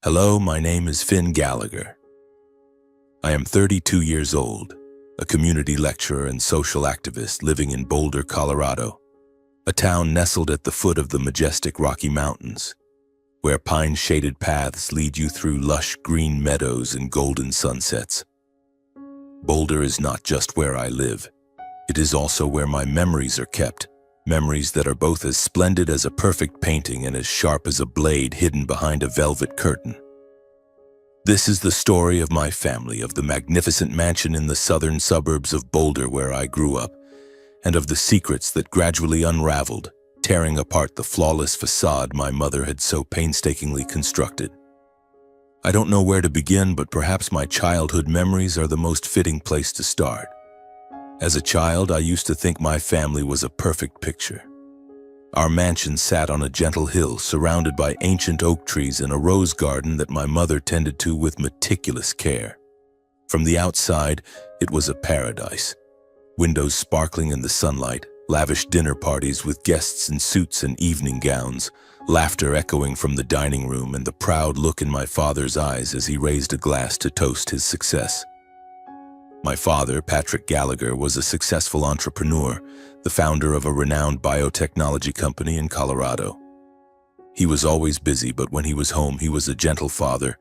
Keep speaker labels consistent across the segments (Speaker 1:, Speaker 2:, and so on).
Speaker 1: Hello, my name is Finn Gallagher. I am 32 years old, a community lecturer and social activist living in Boulder, Colorado, a town nestled at the foot of the majestic Rocky Mountains, where pine-shaded paths lead you through lush green meadows and golden sunsets. Boulder is not just where I live. It is also where my memories are kept, memories that are both as splendid as a perfect painting and as sharp as a blade hidden behind a velvet curtain. This is the story of my family, of the magnificent mansion in the southern suburbs of Boulder where I grew up, and of the secrets that gradually unraveled, tearing apart the flawless facade my mother had so painstakingly constructed. I don't know where to begin, but perhaps my childhood memories are the most fitting place to start. As a child, I used to think my family was a perfect picture. Our mansion sat on a gentle hill surrounded by ancient oak trees and a rose garden that my mother tended to with meticulous care. From the outside, it was a paradise. Windows sparkling in the sunlight, lavish dinner parties with guests in suits and evening gowns, laughter echoing from the dining room, and the proud look in my father's eyes as he raised a glass to toast his success. My father, Patrick Gallagher, was a successful entrepreneur, the founder of a renowned biotechnology company in Colorado. He was always busy, but when he was home, he was a gentle father,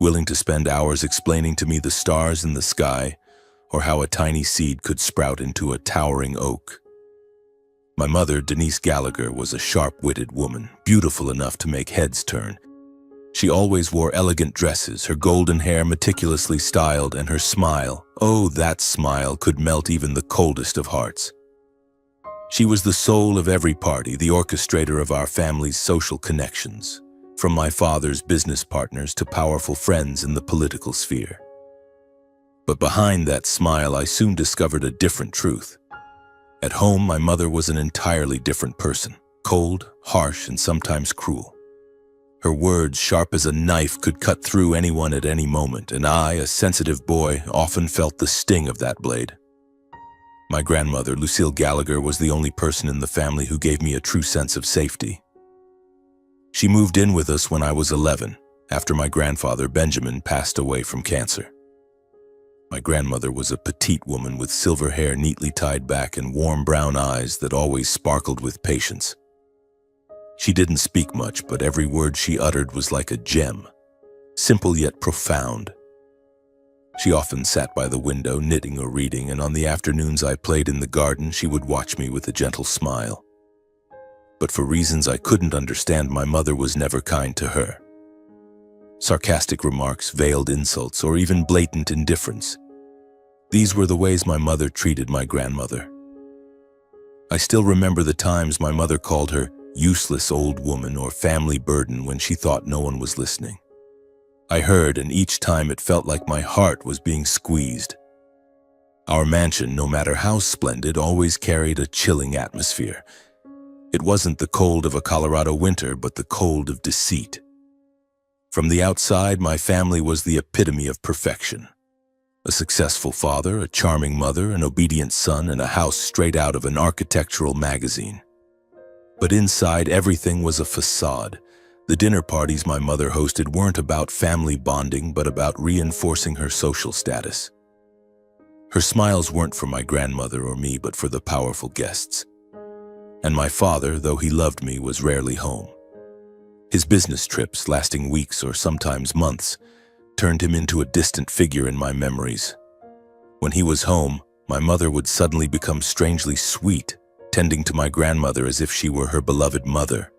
Speaker 1: willing to spend hours explaining to me the stars in the sky or how a tiny seed could sprout into a towering oak. My mother, Denise Gallagher, was a sharp-witted woman, beautiful enough to make heads turn. She always wore elegant dresses, her golden hair meticulously styled, and her smile, oh, that smile could melt even the coldest of hearts. She was the soul of every party, the orchestrator of our family's social connections, from my father's business partners to powerful friends in the political sphere. But behind that smile, I soon discovered a different truth. At home, my mother was an entirely different person, cold, harsh, and sometimes cruel. Her words, sharp as a knife, could cut through anyone at any moment, and I, a sensitive boy, often felt the sting of that blade. My grandmother, Lucille Gallagher, was the only person in the family who gave me a true sense of safety. She moved in with us when I was 11, after my grandfather, Benjamin, passed away from cancer. My grandmother was a petite woman with silver hair neatly tied back and warm brown eyes that always sparkled with patience. She didn't speak much, but every word she uttered was like a gem, simple yet profound. She often sat by the window, knitting or reading, and on the afternoons I played in the garden, she would watch me with a gentle smile. But for reasons I couldn't understand, my mother was never kind to her. Sarcastic remarks, veiled insults, or even blatant indifference. These were the ways my mother treated my grandmother. I still remember the times my mother called her useless old woman or family burden when she thought no one was listening. I heard, and each time it felt like my heart was being squeezed. Our mansion, no matter how splendid, always carried a chilling atmosphere. It wasn't the cold of a Colorado winter, but the cold of deceit. From the outside, my family was the epitome of perfection. A successful father, a charming mother, an obedient son, and a house straight out of an architectural magazine. But inside, everything was a facade. The dinner parties my mother hosted weren't about family bonding, but about reinforcing her social status. Her smiles weren't for my grandmother or me, but for the powerful guests. And my father, though he loved me, was rarely home. His business trips, lasting weeks or sometimes months, turned him into a distant figure in my memories. When he was home, my mother would suddenly become strangely sweet, tending to my grandmother as if she were her beloved mother.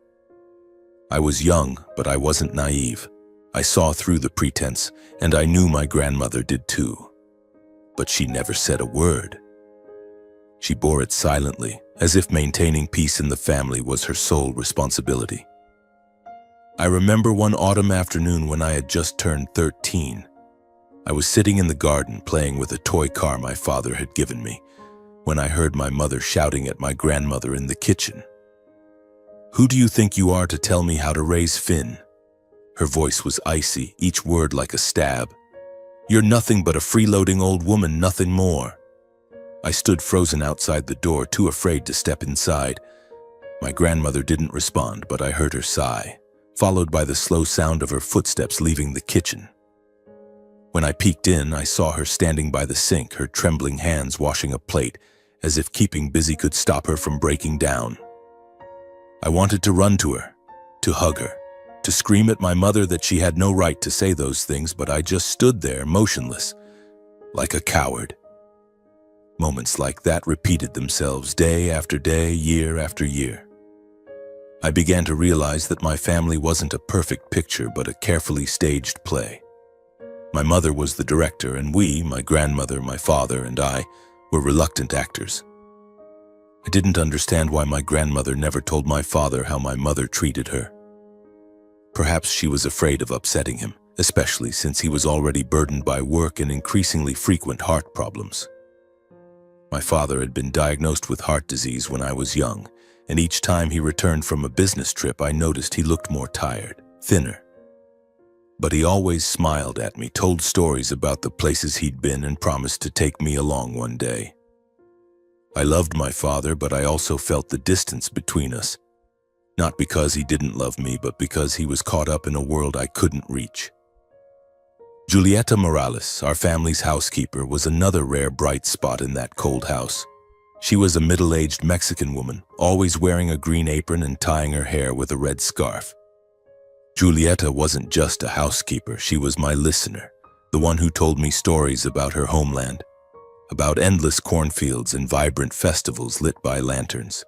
Speaker 1: I was young, but I wasn't naive. I saw through the pretense, and I knew my grandmother did too. But she never said a word. She bore it silently, as if maintaining peace in the family was her sole responsibility. I remember one autumn afternoon when I had just turned 13. I was sitting in the garden playing with a toy car my father had given me, when I heard my mother shouting at my grandmother in the kitchen. "Who do you think you are to tell me how to raise Finn?" Her voice was icy, each word like a stab. "You're nothing but a freeloading old woman, nothing more." I stood frozen outside the door, too afraid to step inside. My grandmother didn't respond, but I heard her sigh. followed by the slow sound of her footsteps leaving the kitchen. When I peeked in, I saw her standing by the sink, her trembling hands washing a plate, as if keeping busy could stop her from breaking down. I wanted to run to her, to hug her, to scream at my mother that she had no right to say those things, but I just stood there, motionless, like a coward. Moments like that repeated themselves day after day, year after year. I began to realize that my family wasn't a perfect picture, but a carefully staged play. My mother was the director, and we, my grandmother, my father, and I, were reluctant actors. I didn't understand why my grandmother never told my father how my mother treated her. Perhaps she was afraid of upsetting him, especially since he was already burdened by work and increasingly frequent heart problems. My father had been diagnosed with heart disease when I was young, and each time he returned from a business trip, I noticed he looked more tired, thinner. But he always smiled at me, told stories about the places he'd been, and promised to take me along one day. I loved my father, but I also felt the distance between us. Not because he didn't love me, but because he was caught up in a world I couldn't reach. Julieta Morales, our family's housekeeper, was another rare bright spot in that cold house. She was a middle-aged Mexican woman, always wearing a green apron and tying her hair with a red scarf. Julieta wasn't just a housekeeper, she was my listener, the one who told me stories about her homeland, about endless cornfields and vibrant festivals lit by lanterns.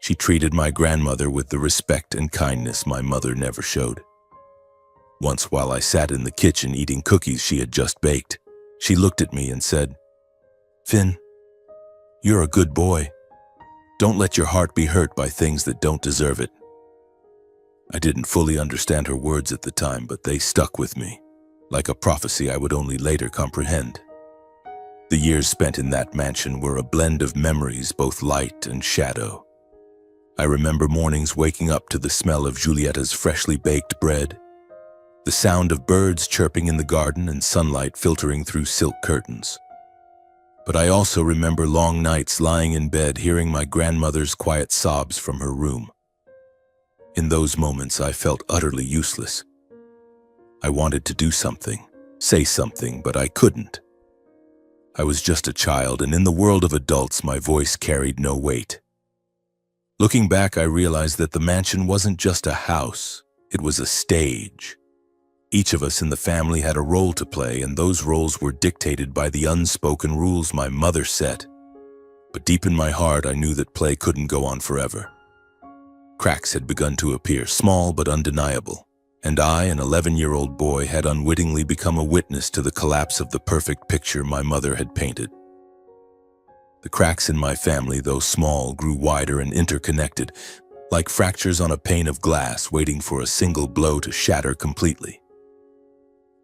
Speaker 1: She treated my grandmother with the respect and kindness my mother never showed. Once, while I sat in the kitchen eating cookies she had just baked, she looked at me and said, "Finn, you're a good boy. Don't let your heart be hurt by things that don't deserve it." I didn't fully understand her words at the time, but they stuck with me, like a prophecy I would only later comprehend. The years spent in that mansion were a blend of memories, both light and shadow. I remember mornings waking up to the smell of Julieta's freshly baked bread, the sound of birds chirping in the garden, and sunlight filtering through silk curtains. But I also remember long nights lying in bed, hearing my grandmother's quiet sobs from her room. In those moments, I felt utterly useless. I wanted to do something, say something, but I couldn't. I was just a child, and in the world of adults, my voice carried no weight. Looking back, I realized that the mansion wasn't just a house, it was a stage. Each of us in the family had a role to play, and those roles were dictated by the unspoken rules my mother set. But deep in my heart, I knew that play couldn't go on forever. Cracks had begun to appear, small but undeniable, and I, an 11-year-old boy, had unwittingly become a witness to the collapse of the perfect picture my mother had painted. The cracks in my family, though small, grew wider and interconnected, like fractures on a pane of glass waiting for a single blow to shatter completely.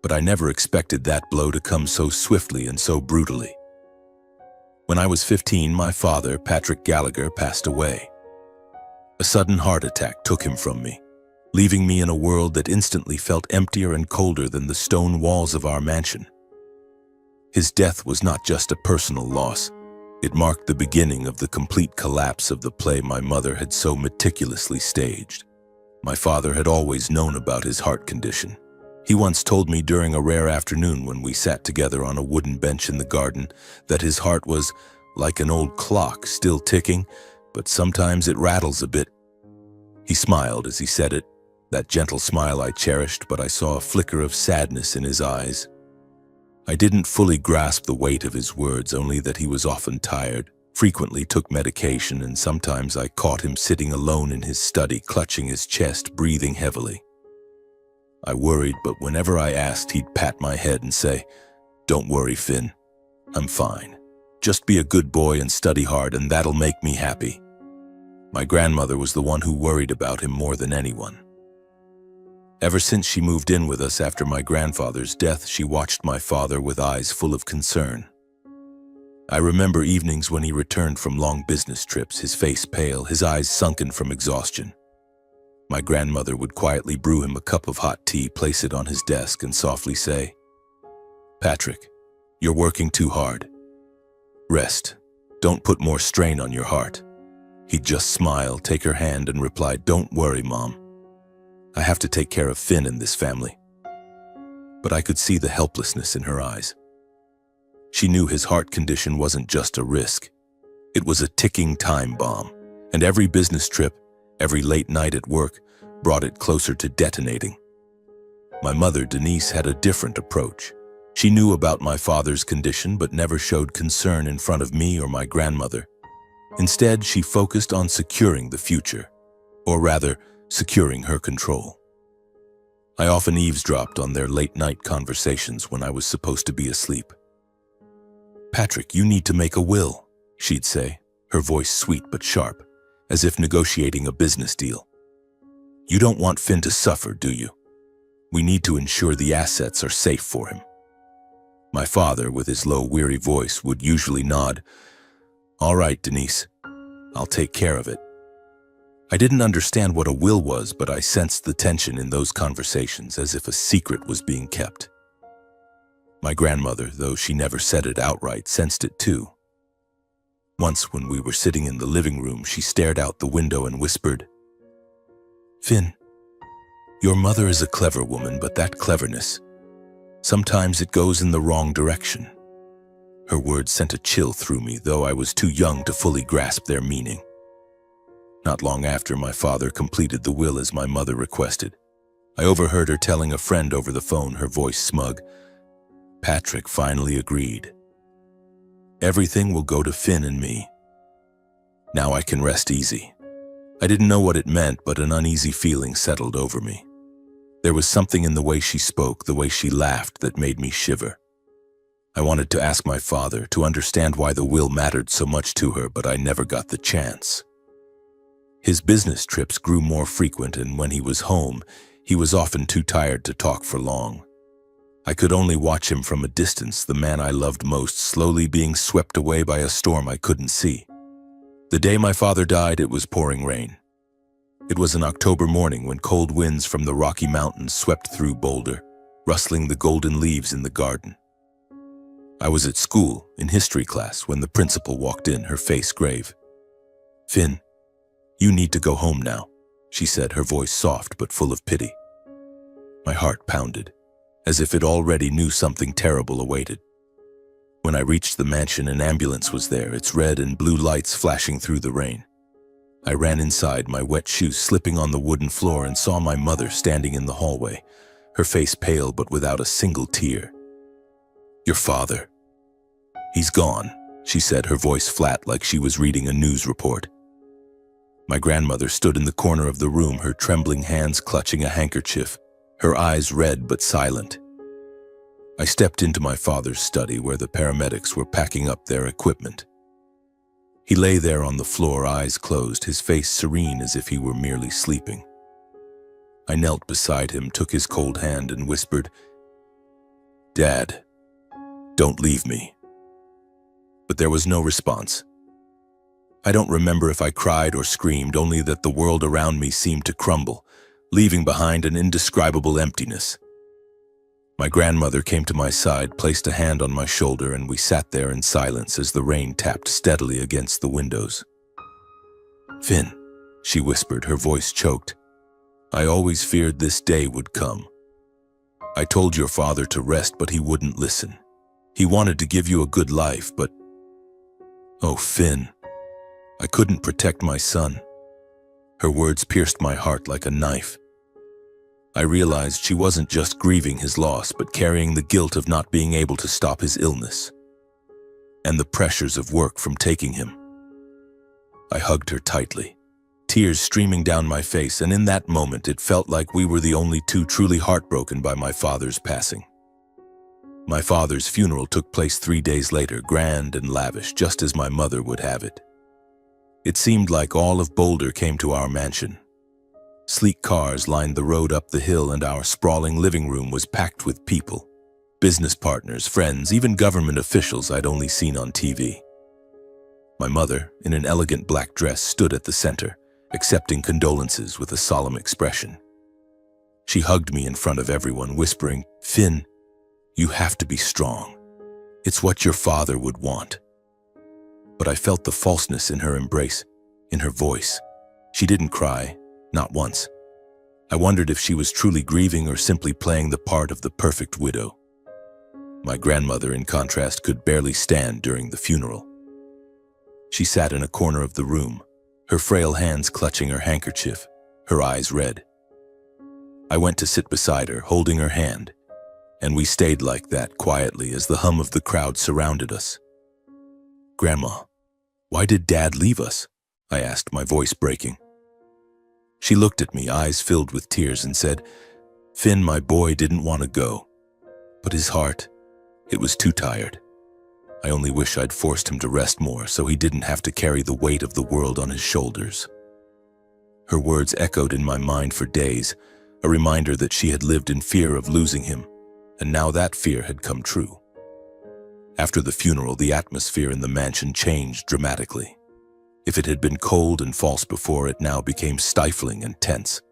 Speaker 1: But I never expected that blow to come so swiftly and so brutally. When I was 15, my father, Patrick Gallagher, passed away. A sudden heart attack took him from me, leaving me in a world that instantly felt emptier and colder than the stone walls of our mansion. His death was not just a personal loss. It marked the beginning of the complete collapse of the play my mother had so meticulously staged. My father had always known about his heart condition. He once told me during a rare afternoon when we sat together on a wooden bench in the garden that his heart was like an old clock, still ticking, but sometimes it rattles a bit. He smiled as he said it, that gentle smile I cherished, but I saw a flicker of sadness in his eyes. I didn't fully grasp the weight of his words, only that he was often tired, frequently took medication, and sometimes I caught him sitting alone in his study, clutching his chest, breathing heavily. I worried, but whenever I asked, he'd pat my head and say, "Don't worry, Finn. I'm fine. Just be a good boy and study hard, and that'll make me happy." My grandmother was the one who worried about him more than anyone. Ever since she moved in with us after my grandfather's death, she watched my father with eyes full of concern. I remember evenings when he returned from long business trips, his face pale, his eyes sunken from exhaustion. My grandmother would quietly brew him a cup of hot tea, place it on his desk, and softly say, "Patrick, you're working too hard. Rest. Don't put more strain on your heart." He'd just smile, take her hand, and reply, "Don't worry, Mom. I have to take care of Finn and this family. But I could see the helplessness in her eyes. She knew his heart condition wasn't just a risk. It was a ticking time bomb, and every business trip, every late night at work, brought it closer to detonating. My mother, Denise, had a different approach. She knew about my father's condition but never showed concern in front of me or my grandmother. Instead, she focused on securing the future, or rather, securing her control. I often eavesdropped on their late-night conversations when I was supposed to be asleep. "Patrick, you need to make a will," she'd say, her voice sweet but sharp, as if negotiating a business deal. "You don't want Finn to suffer, do you? We need to ensure the assets are safe for him." My father, with his low, weary voice, would usually nod. "All right, Denise, I'll take care of it." I didn't understand what a will was, but I sensed the tension in those conversations, as if a secret was being kept. My grandmother, though she never said it outright, sensed it too. Once, when we were sitting in the living room, she stared out the window and whispered, "Finn, your mother is a clever woman, but that cleverness, sometimes it goes in the wrong direction." Her words sent a chill through me, though I was too young to fully grasp their meaning. Not long after, my father completed the will as my mother requested. I overheard her telling a friend over the phone, her voice smug. Patrick finally agreed. "Everything will go to Finn and me. Now I can rest easy." I didn't know what it meant, but an uneasy feeling settled over me. There was something in the way she spoke, the way she laughed, that made me shiver. I wanted to ask my father, to understand why the will mattered so much to her, but I never got the chance. His business trips grew more frequent, and when he was home, he was often too tired to talk for long. I could only watch him from a distance, the man I loved most slowly being swept away by a storm I couldn't see. The day my father died, it was pouring rain. It was an October morning when cold winds from the Rocky Mountains swept through Boulder, rustling the golden leaves in the garden. I was at school, in history class, when the principal walked in, her face grave. "Finn, you need to go home now," she said, her voice soft but full of pity. My heart pounded, as if it already knew something terrible awaited. When I reached the mansion, an ambulance was there, its red and blue lights flashing through the rain. I ran inside, my wet shoes slipping on the wooden floor, and saw my mother standing in the hallway, her face pale but without a single tear. "Your father. He's gone," she said, her voice flat like she was reading a news report. My grandmother stood in the corner of the room, her trembling hands clutching a handkerchief, her eyes red but silent. I stepped into my father's study where the paramedics were packing up their equipment. He lay there on the floor, eyes closed, his face serene as if he were merely sleeping. I knelt beside him, took his cold hand, and whispered, "Dad, don't leave me." But there was no response. I don't remember if I cried or screamed, only that the world around me seemed to crumble, leaving behind an indescribable emptiness. My grandmother came to my side, placed a hand on my shoulder, and we sat there in silence as the rain tapped steadily against the windows. "Finn," she whispered, her voice choked, "I always feared this day would come. I told your father to rest, but he wouldn't listen. He wanted to give you a good life, but... Oh, Finn, I couldn't protect my son." Her words pierced my heart like a knife. I realized she wasn't just grieving his loss, but carrying the guilt of not being able to stop his illness, and the pressures of work from taking him. I hugged her tightly, tears streaming down my face, and in that moment it felt like we were the only two truly heartbroken by my father's passing. My father's funeral took place 3 days later, grand and lavish, just as my mother would have it. It seemed like all of Boulder came to our mansion. Sleek cars lined the road up the hill, and our sprawling living room was packed with people. Business partners, friends, even government officials I'd only seen on TV. My mother, in an elegant black dress, stood at the center, accepting condolences with a solemn expression. She hugged me in front of everyone, whispering, "Finn, you have to be strong. It's what your father would want." But I felt the falseness in her embrace, in her voice. She didn't cry, not once. I wondered if she was truly grieving or simply playing the part of the perfect widow. My grandmother, in contrast, could barely stand during the funeral. She sat in a corner of the room, her frail hands clutching her handkerchief, her eyes red. I went to sit beside her, holding her hand, and we stayed like that quietly as the hum of the crowd surrounded us. "Grandma, why did Dad leave us?" I asked, my voice breaking. She looked at me, eyes filled with tears, and said, "Finn, my boy didn't want to go, but his heart, it was too tired. I only wish I'd forced him to rest more so he didn't have to carry the weight of the world on his shoulders." Her words echoed in my mind for days, a reminder that she had lived in fear of losing him, and now that fear had come true. After the funeral, the atmosphere in the mansion changed dramatically. If it had been cold and false before, it now became stifling and tense.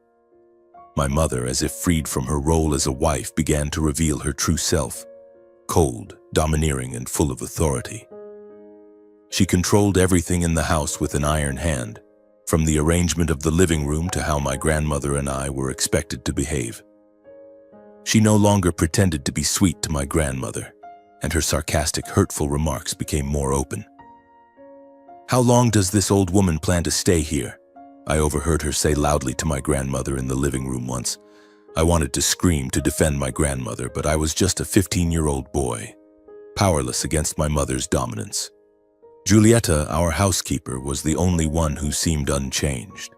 Speaker 1: My mother, as if freed from her role as a wife, began to reveal her true self, cold, domineering, and full of authority. She controlled everything in the house with an iron hand, from the arrangement of the living room to how my grandmother and I were expected to behave. She no longer pretended to be sweet to my grandmother, and her sarcastic, hurtful remarks became more open. "How long does this old woman plan to stay here?" I overheard her say loudly to my grandmother in the living room once. I wanted to scream to defend my grandmother, but I was just a 15-year-old boy, powerless against my mother's dominance. Giulietta, our housekeeper, was the only one who seemed unchanged.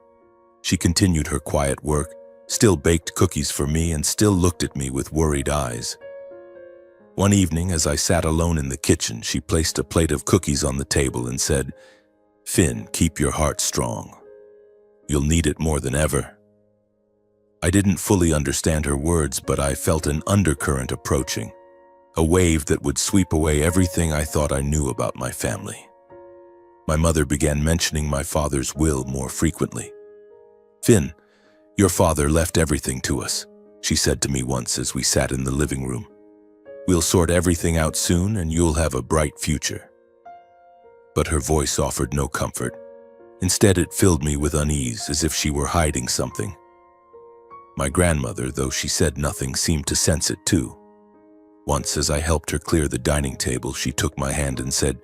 Speaker 1: She continued her quiet work, still baked cookies for me, and still looked at me with worried eyes. One evening, as I sat alone in the kitchen, she placed a plate of cookies on the table and said, "Finn, keep your heart strong. You'll need it more than ever." I didn't fully understand her words, but I felt an undercurrent approaching, a wave that would sweep away everything I thought I knew about my family. My mother began mentioning my father's will more frequently. "Finn, your father left everything to us," she said to me once as we sat in the living room. "We'll sort everything out soon and you'll have a bright future." But her voice offered no comfort. Instead, it filled me with unease, as if she were hiding something. My grandmother, though she said nothing, seemed to sense it too. Once, as I helped her clear the dining table, she took my hand and said,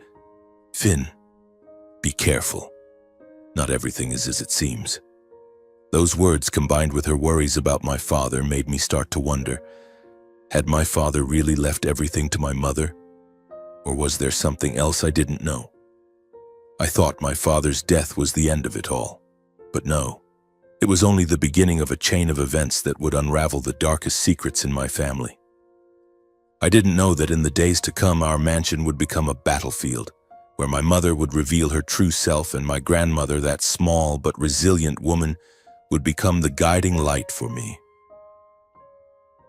Speaker 1: "Finn, be careful. Not everything is as it seems." Those words, combined with her worries about my father, made me start to wonder, had my father really left everything to my mother? Or was there something else I didn't know? I thought my father's death was the end of it all, but no. It was only the beginning of a chain of events that would unravel the darkest secrets in my family. I didn't know that in the days to come, our mansion would become a battlefield, where my mother would reveal her true self and my grandmother, that small but resilient woman, would become the guiding light for me.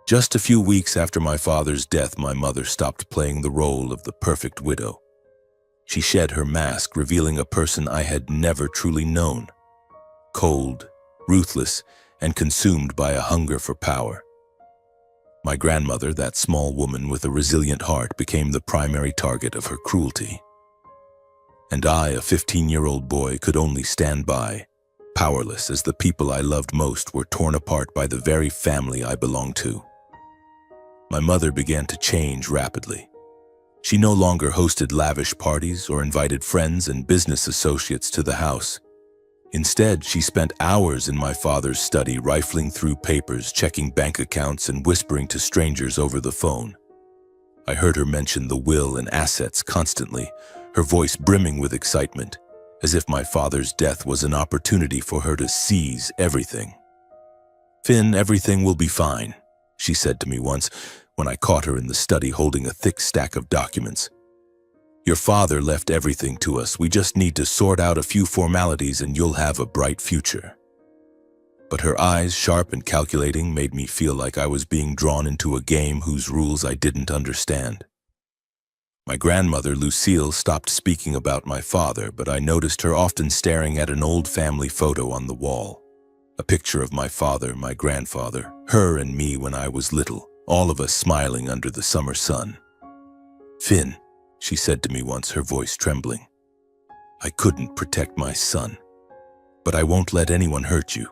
Speaker 1: Just a few weeks after my father's death, my mother stopped playing the role of the perfect widow. She shed her mask, revealing a person I had never truly known, cold, ruthless, and consumed by a hunger for power. My grandmother, that small woman with a resilient heart, became the primary target of her cruelty. And I, a 15-year-old boy, could only stand by, powerless, as the people I loved most were torn apart by the very family I belonged to. My mother began to change rapidly. She no longer hosted lavish parties or invited friends and business associates to the house. Instead, she spent hours in my father's study, rifling through papers, checking bank accounts, and whispering to strangers over the phone. I heard her mention the will and assets constantly, her voice brimming with excitement, as if my father's death was an opportunity for her to seize everything. "Finn, everything will be fine," she said to me once when I caught her in the study holding a thick stack of documents. "Your father left everything to us. We just need to sort out a few formalities and you'll have a bright future." But her eyes, sharp and calculating, made me feel like I was being drawn into a game whose rules I didn't understand. My grandmother, Lucille, stopped speaking about my father, but I noticed her often staring at an old family photo on the wall. A picture of my father, my grandfather, her and me when I was little, all of us smiling under the summer sun. "Finn," she said to me once, her voice trembling, "I couldn't protect my son, but I won't let anyone hurt you."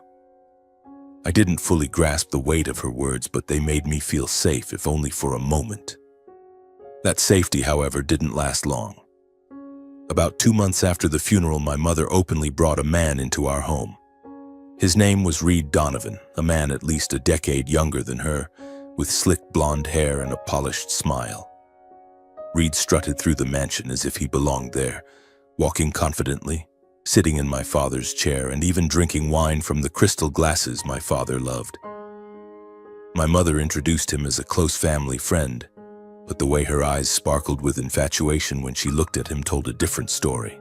Speaker 1: I didn't fully grasp the weight of her words, but they made me feel safe, if only for a moment. That safety, however, didn't last long. About 2 months after the funeral, my mother openly brought a man into our home. His name was Reed Donovan, a man at least a decade younger than her, with slick blonde hair and a polished smile. Reed strutted through the mansion as if he belonged there, walking confidently, sitting in my father's chair, and even drinking wine from the crystal glasses my father loved. My mother introduced him as a close family friend, but the way her eyes sparkled with infatuation when she looked at him told a different story.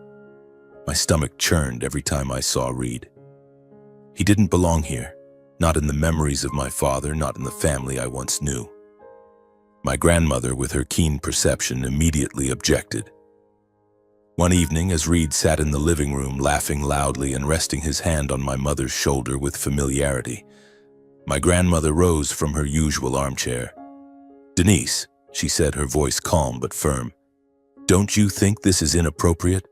Speaker 1: My stomach churned every time I saw Reed. He didn't belong here, not in the memories of my father, not in the family I once knew. My grandmother, with her keen perception, immediately objected. One evening, as Reed sat in the living room laughing loudly and resting his hand on my mother's shoulder with familiarity, my grandmother rose from her usual armchair. "Denise," she said, her voice calm but firm, "don't you think this is inappropriate?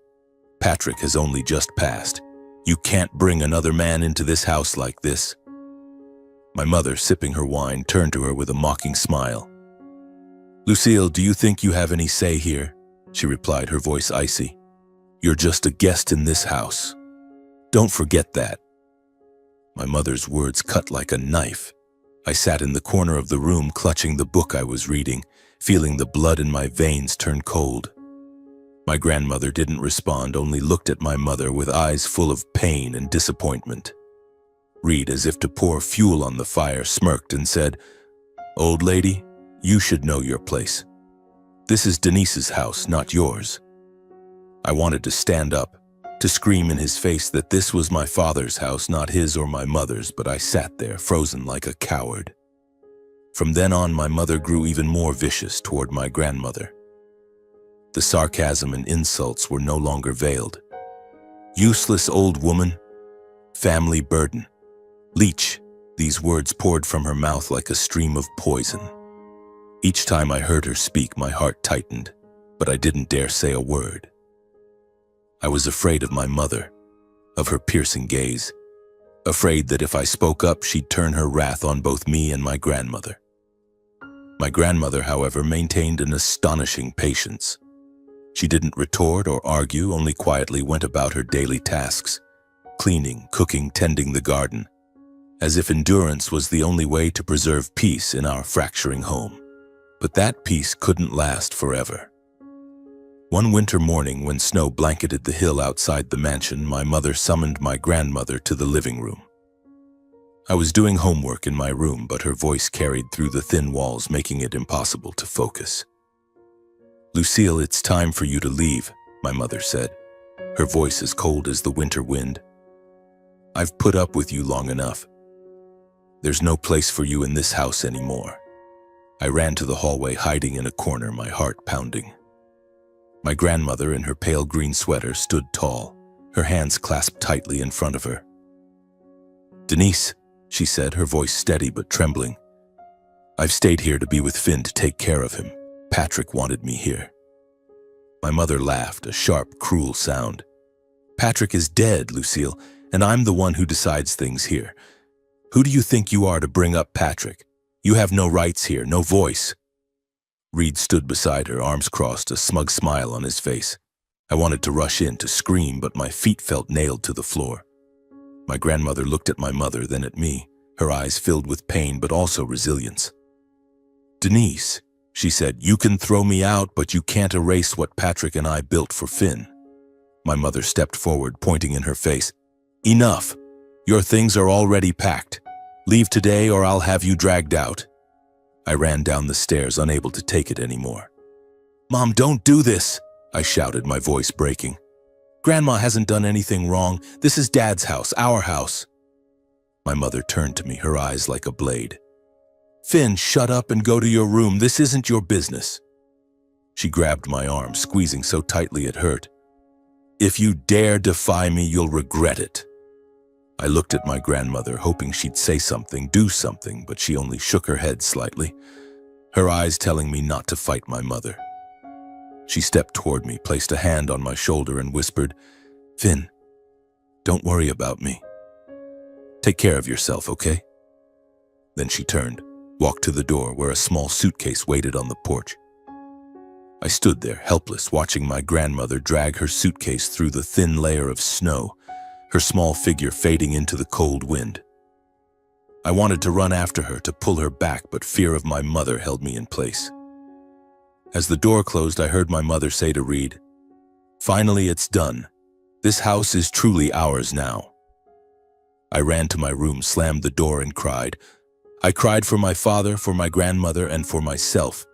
Speaker 1: Patrick has only just passed. You can't bring another man into this house like this." My mother, sipping her wine, turned to her with a mocking smile. "Lucille, do you think you have any say here?" she replied, her voice icy. "You're just a guest in this house. Don't forget that." My mother's words cut like a knife. I sat in the corner of the room, clutching the book I was reading, feeling the blood in my veins turn cold. My grandmother didn't respond, only looked at my mother with eyes full of pain and disappointment. Reed, as if to pour fuel on the fire, smirked and said, "Old lady, you should know your place. This is Denise's house, not yours." I wanted to stand up, to scream in his face that this was my father's house, not his or my mother's, but I sat there, frozen like a coward. From then on, my mother grew even more vicious toward my grandmother. The sarcasm and insults were no longer veiled. "Useless old woman, family burden, leech," these words poured from her mouth like a stream of poison. Each time I heard her speak, my heart tightened, but I didn't dare say a word. I was afraid of my mother, of her piercing gaze, afraid that if I spoke up, she'd turn her wrath on both me and my grandmother. My grandmother, however, maintained an astonishing patience. She didn't retort or argue, only quietly went about her daily tasks, cleaning, cooking, tending the garden, as if endurance was the only way to preserve peace in our fracturing home. But that peace couldn't last forever. One winter morning, when snow blanketed the hill outside the mansion, my mother summoned my grandmother to the living room. I was doing homework in my room, but her voice carried through the thin walls, making it impossible to focus. "Lucille, it's time for you to leave," my mother said, her voice as cold as the winter wind. "I've put up with you long enough. There's no place for you in this house anymore." I ran to the hallway, hiding in a corner, my heart pounding. My grandmother, in her pale green sweater, stood tall, her hands clasped tightly in front of her. "Denise," she said, her voice steady but trembling, "I've stayed here to be with Finn, to take care of him. Patrick wanted me here." My mother laughed, a sharp, cruel sound. "Patrick is dead, Lucille, and I'm the one who decides things here. Who do you think you are to bring up Patrick? You have no rights here, no voice." Reed stood beside her, arms crossed, a smug smile on his face. I wanted to rush in, to scream, but my feet felt nailed to the floor. My grandmother looked at my mother, then at me, her eyes filled with pain but also resilience. "Denise," she said, "you can throw me out, but you can't erase what Patrick and I built for Finn." My mother stepped forward, pointing in her face. "Enough! Your things are already packed. Leave today or I'll have you dragged out." I ran down the stairs, unable to take it anymore. "Mom, don't do this!" I shouted, my voice breaking. "Grandma hasn't done anything wrong. This is Dad's house, our house." My mother turned to me, her eyes like a blade. "Finn, shut up and go to your room. This isn't your business." She grabbed my arm, squeezing so tightly it hurt. "If you dare defy me, you'll regret it." I looked at my grandmother, hoping she'd say something, do something, but she only shook her head slightly, her eyes telling me not to fight my mother. She stepped toward me, placed a hand on my shoulder, and whispered, "Finn, don't worry about me. Take care of yourself, okay? Then she turned, walked to the door where a small suitcase waited on the porch. I stood there, helpless, watching my grandmother drag her suitcase through the thin layer of snow, her small figure fading into the cold wind. I wanted to run after her, to pull her back, but fear of my mother held me in place. As the door closed, I heard my mother say to Reed, "Finally, it's done. This house is truly ours now." I ran to my room, slammed the door, and cried. I cried for my father, for my grandmother, and for myself,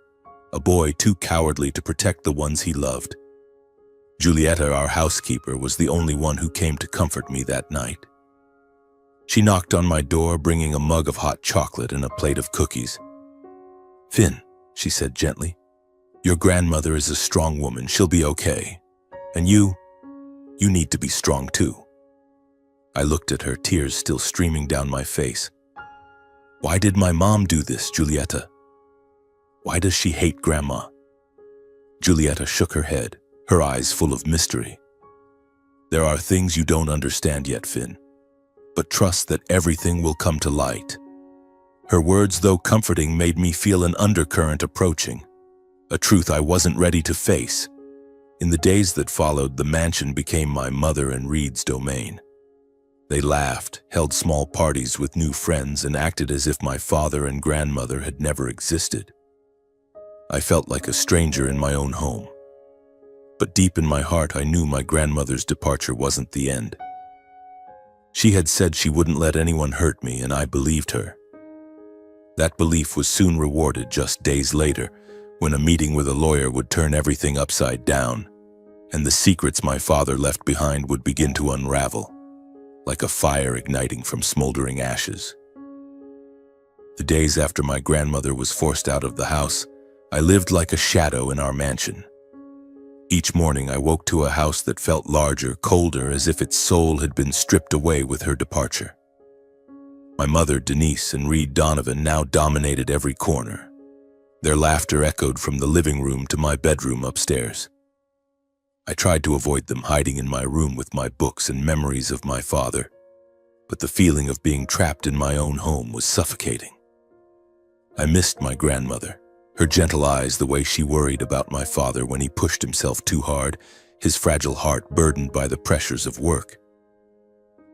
Speaker 1: a boy too cowardly to protect the ones he loved. Julieta, our housekeeper, was the only one who came to comfort me that night. She knocked on my door, bringing a mug of hot chocolate and a plate of cookies. "Finn," she said gently, "your grandmother is a strong woman. She'll be okay. And you need to be strong too." I looked at her, tears still streaming down my face. Why did my mom do this, Julieta? Why does she hate Grandma? Julieta shook her head, her eyes full of mystery. "There are things you don't understand yet, Finn, but trust that everything will come to light." Her words, though comforting, made me feel an undercurrent approaching, a truth I wasn't ready to face. In the days that followed, the mansion became my mother and Reed's domain. They laughed, held small parties with new friends, and acted as if my father and grandmother had never existed. I felt like a stranger in my own home. But deep in my heart, I knew my grandmother's departure wasn't the end. She had said she wouldn't let anyone hurt me, and I believed her. That belief was soon rewarded just days later, when a meeting with a lawyer would turn everything upside down, and the secrets my father left behind would begin to unravel, like a fire igniting from smoldering ashes. The days after my grandmother was forced out of the house, I lived like a shadow in our mansion. Each morning I woke to a house that felt larger, colder, as if its soul had been stripped away with her departure. My mother, Denise, and Reed Donovan now dominated every corner. Their laughter echoed from the living room to my bedroom upstairs. I tried to avoid them, hiding in my room with my books and memories of my father, but the feeling of being trapped in my own home was suffocating. I missed my grandmother, her gentle eyes, the way she worried about my father when he pushed himself too hard, his fragile heart burdened by the pressures of work.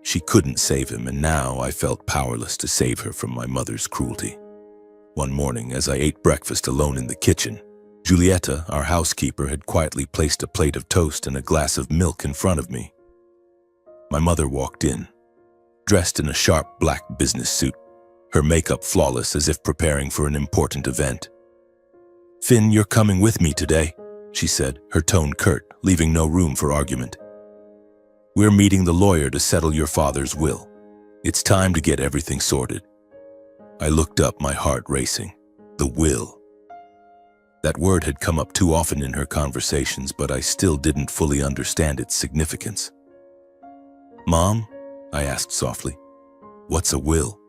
Speaker 1: She couldn't save him, and now I felt powerless to save her from my mother's cruelty. One morning, as I ate breakfast alone in the kitchen, Julieta, our housekeeper, had quietly placed a plate of toast and a glass of milk in front of me. My mother walked in, dressed in a sharp black business suit, her makeup flawless as if preparing for an important event. "Finn, you're coming with me today," she said, her tone curt, leaving no room for argument. "We're meeting the lawyer to settle your father's will. It's time to get everything sorted." I looked up, my heart racing. The will. That word had come up too often in her conversations, but I still didn't fully understand its significance. "Mom," I asked softly, "what's a will?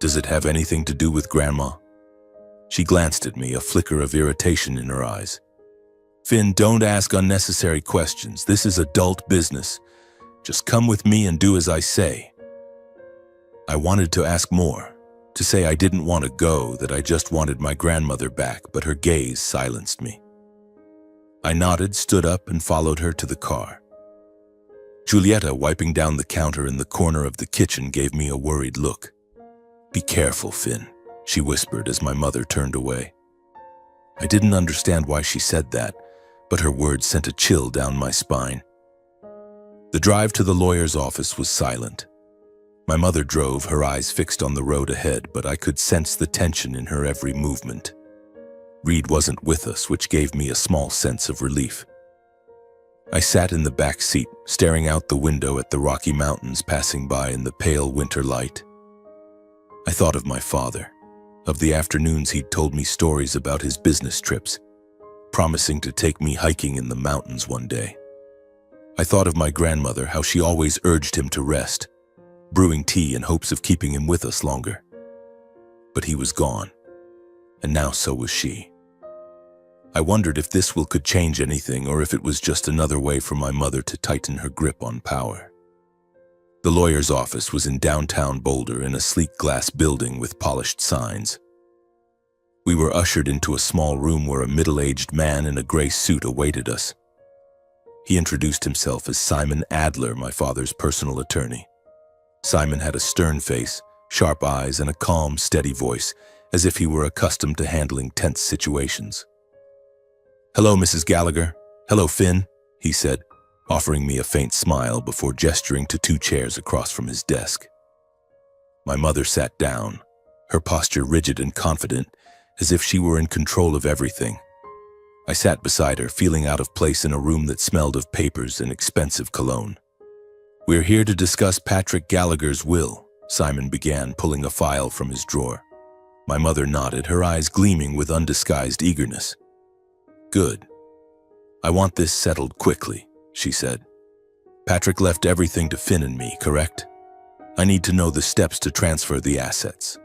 Speaker 1: Does it have anything to do with Grandma?" She glanced at me, a flicker of irritation in her eyes. "Finn, don't ask unnecessary questions. This is adult business. Just come with me and do as I say." I wanted to ask more, to say I didn't want to go, that I just wanted my grandmother back, but her gaze silenced me. I nodded, stood up, and followed her to the car. Julieta, wiping down the counter in the corner of the kitchen, gave me a worried look. "Be careful, Finn," she whispered as my mother turned away. I didn't understand why she said that, but her words sent a chill down my spine. The drive to the lawyer's office was silent. My mother drove, her eyes fixed on the road ahead, but I could sense the tension in her every movement. Reed wasn't with us, which gave me a small sense of relief. I sat in the back seat, staring out the window at the Rocky Mountains passing by in the pale winter light. I thought of my father, of the afternoons he'd told me stories about his business trips, promising to take me hiking in the mountains one day. I thought of my grandmother, how she always urged him to rest, brewing tea in hopes of keeping him with us longer. But he was gone, and now so was she. I wondered if this will could change anything, or if it was just another way for my mother to tighten her grip on power. The lawyer's office was in downtown Boulder in a sleek glass building with polished signs. We were ushered into a small room where a middle-aged man in a gray suit awaited us. He introduced himself as Simon Adler, my father's personal attorney. Simon had a stern face, sharp eyes, and a calm, steady voice, as if he were accustomed to handling tense situations. "Hello, Mrs. Gallagher. Hello, Finn," he said, offering me a faint smile before gesturing to 2 chairs across from his desk. My mother sat down, her posture rigid and confident, as if she were in control of everything. I sat beside her, feeling out of place in a room that smelled of papers and expensive cologne. "We're here to discuss Patrick Gallagher's will," Simon began, pulling a file from his drawer. My mother nodded, her eyes gleaming with undisguised eagerness. "Good. I want this settled quickly," she said. "Patrick left everything to Finn and me, correct? I need to know the steps to transfer the assets."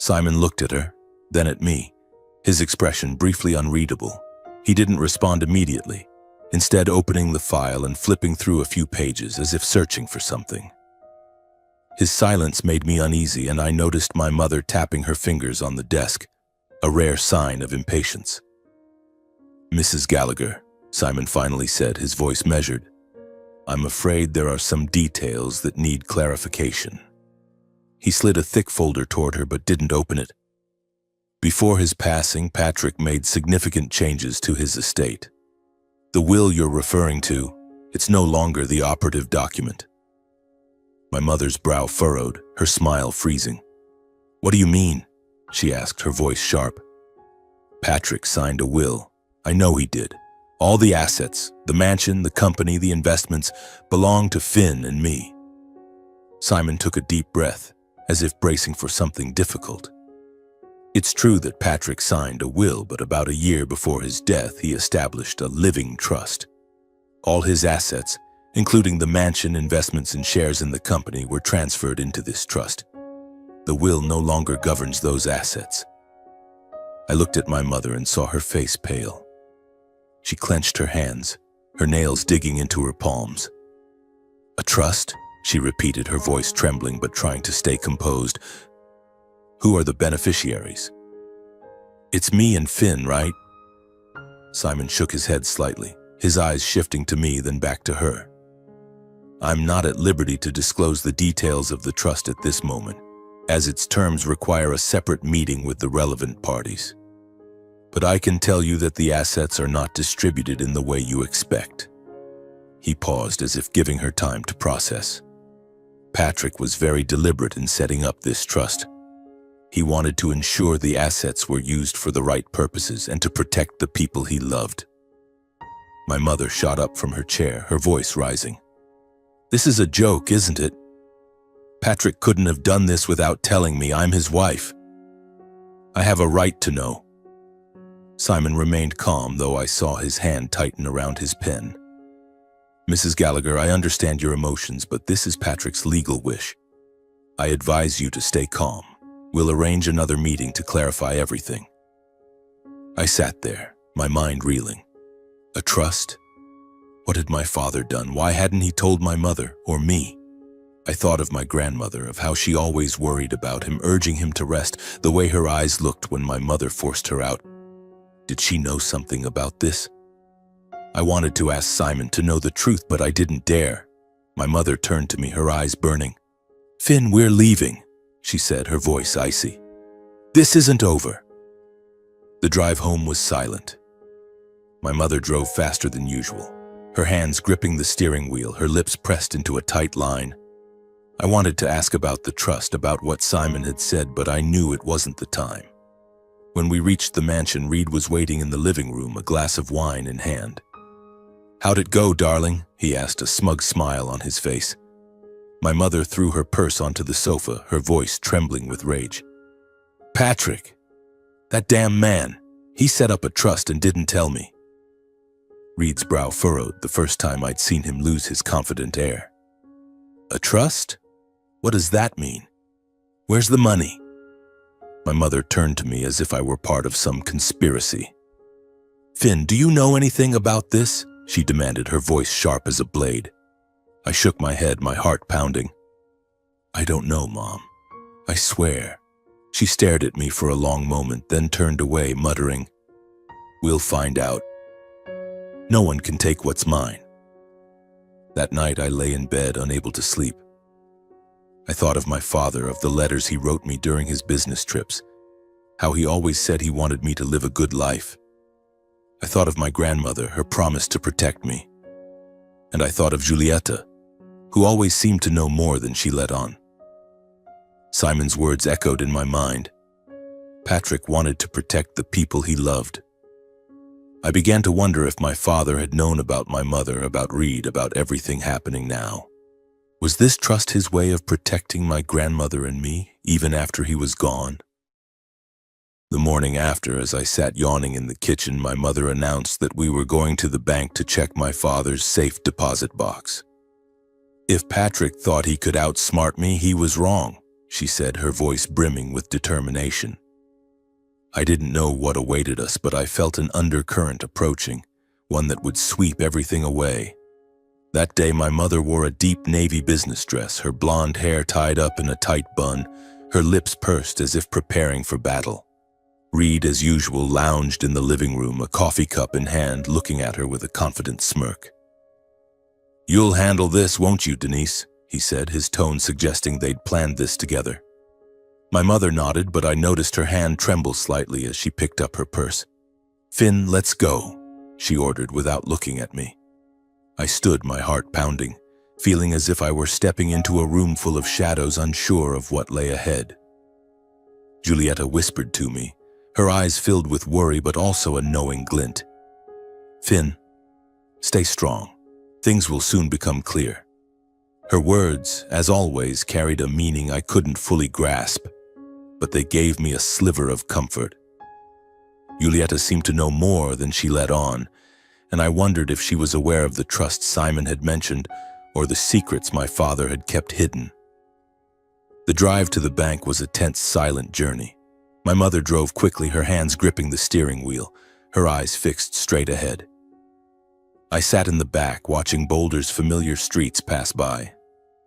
Speaker 1: Simon looked at her, then at me, his expression briefly unreadable. He didn't respond immediately, instead opening the file and flipping through a few pages as if searching for something. His silence made me uneasy, and I noticed my mother tapping her fingers on the desk, a rare sign of impatience. "Mrs. Gallagher," Simon finally said, his voice measured, "I'm afraid there are some details that need clarification." He slid a thick folder toward her but didn't open it. Before his passing, Patrick made significant changes to his estate. The will you're referring to, it's no longer the operative document. My mother's brow furrowed, her smile freezing. "What do you mean?" she asked, her voice sharp. "Patrick signed a will. I know he did. All the assets, the mansion, the company, the investments, belong to Finn and me." Simon took a deep breath, as if bracing for something difficult. "It's true that Patrick signed a will, but about a year before his death, he established a living trust. All his assets, including the mansion, investments, and shares in the company, were transferred into this trust. The will no longer governs those assets." I looked at my mother and saw her face pale. She clenched her hands, her nails digging into her palms. "A trust?" she repeated, her voice trembling but trying to stay composed. "Who are the beneficiaries?" "It's me and Finn, right?" Simon shook his head slightly, his eyes shifting to me then back to her. "I'm not at liberty to disclose the details of the trust at this moment, as its terms require a separate meeting with the relevant parties. But I can tell you that the assets are not distributed in the way you expect." He paused as if giving her time to process. "Patrick was very deliberate in setting up this trust. He wanted to ensure the assets were used for the right purposes and to protect the people he loved." My mother shot up from her chair, her voice rising. "This is a joke, isn't it? Patrick couldn't have done this without telling me. I'm his wife. I have a right to know." Simon remained calm, though I saw his hand tighten around his pen. "Mrs. Gallagher, I understand your emotions, but this is Patrick's legal wish. I advise you to stay calm. We'll arrange another meeting to clarify everything." I sat there, my mind reeling. A trust? What had my father done? Why hadn't he told my mother or me? I thought of my grandmother, of how she always worried about him, urging him to rest, the way her eyes looked when my mother forced her out. Did she know something about this? I wanted to ask Simon to know the truth, but I didn't dare. My mother turned to me, her eyes burning. "Finn, we're leaving," she said, her voice icy. "This isn't over." The drive home was silent. My mother drove faster than usual, her hands gripping the steering wheel, her lips pressed into a tight line. I wanted to ask about the trust, about what Simon had said, but I knew it wasn't the time. When we reached the mansion, Reed was waiting in the living room, a glass of wine in hand. "How'd it go, darling?" he asked, a smug smile on his face. My mother threw her purse onto the sofa, her voice trembling with rage. "Patrick! That damn man! He set up a trust and didn't tell me." Reed's brow furrowed, the first time I'd seen him lose his confident air. "A trust? What does that mean? Where's the money?" My mother turned to me as if I were part of some conspiracy. "Finn, do you know anything about this?" she demanded, her voice sharp as a blade. I shook my head, my heart pounding. I don't know, Mom. I swear. She stared at me for a long moment, then turned away, muttering, "We'll find out. No one can take what's mine." That night I lay in bed, unable to sleep. I thought of my father, of the letters he wrote me during his business trips, how he always said he wanted me to live a good life. I thought of my grandmother, her promise to protect me. And I thought of Giulietta, who always seemed to know more than she let on. Simon's words echoed in my mind. Patrick wanted to protect the people he loved. I began to wonder if my father had known about my mother, about Reed, about everything happening now. Was this trust his way of protecting my grandmother and me, even after he was gone? The morning after, as I sat yawning in the kitchen, my mother announced that we were going to the bank to check my father's safe deposit box. If Patrick thought he could outsmart me, he was wrong, she said, her voice brimming with determination. I didn't know what awaited us, but I felt an undercurrent approaching, one that would sweep everything away. That day my mother wore a deep navy business dress, her blonde hair tied up in a tight bun, her lips pursed as if preparing for battle. Reed, as usual, lounged in the living room, a coffee cup in hand, looking at her with a confident smirk. "You'll handle this, won't you, Denise?" he said, his tone suggesting they'd planned this together. My mother nodded, but I noticed her hand tremble slightly as she picked up her purse. "Finn, let's go," she ordered without looking at me. I stood, my heart pounding, feeling as if I were stepping into a room full of shadows, unsure of what lay ahead. Giulietta whispered to me, her eyes filled with worry but also a knowing glint. "Finn, stay strong. Things will soon become clear." Her words, as always, carried a meaning I couldn't fully grasp, but they gave me a sliver of comfort. Giulietta seemed to know more than she let on, and I wondered if she was aware of the trust Simon had mentioned or the secrets my father had kept hidden. The drive to the bank was a tense, silent journey. My mother drove quickly, her hands gripping the steering wheel, her eyes fixed straight ahead. I sat in the back, watching Boulder's familiar streets pass by.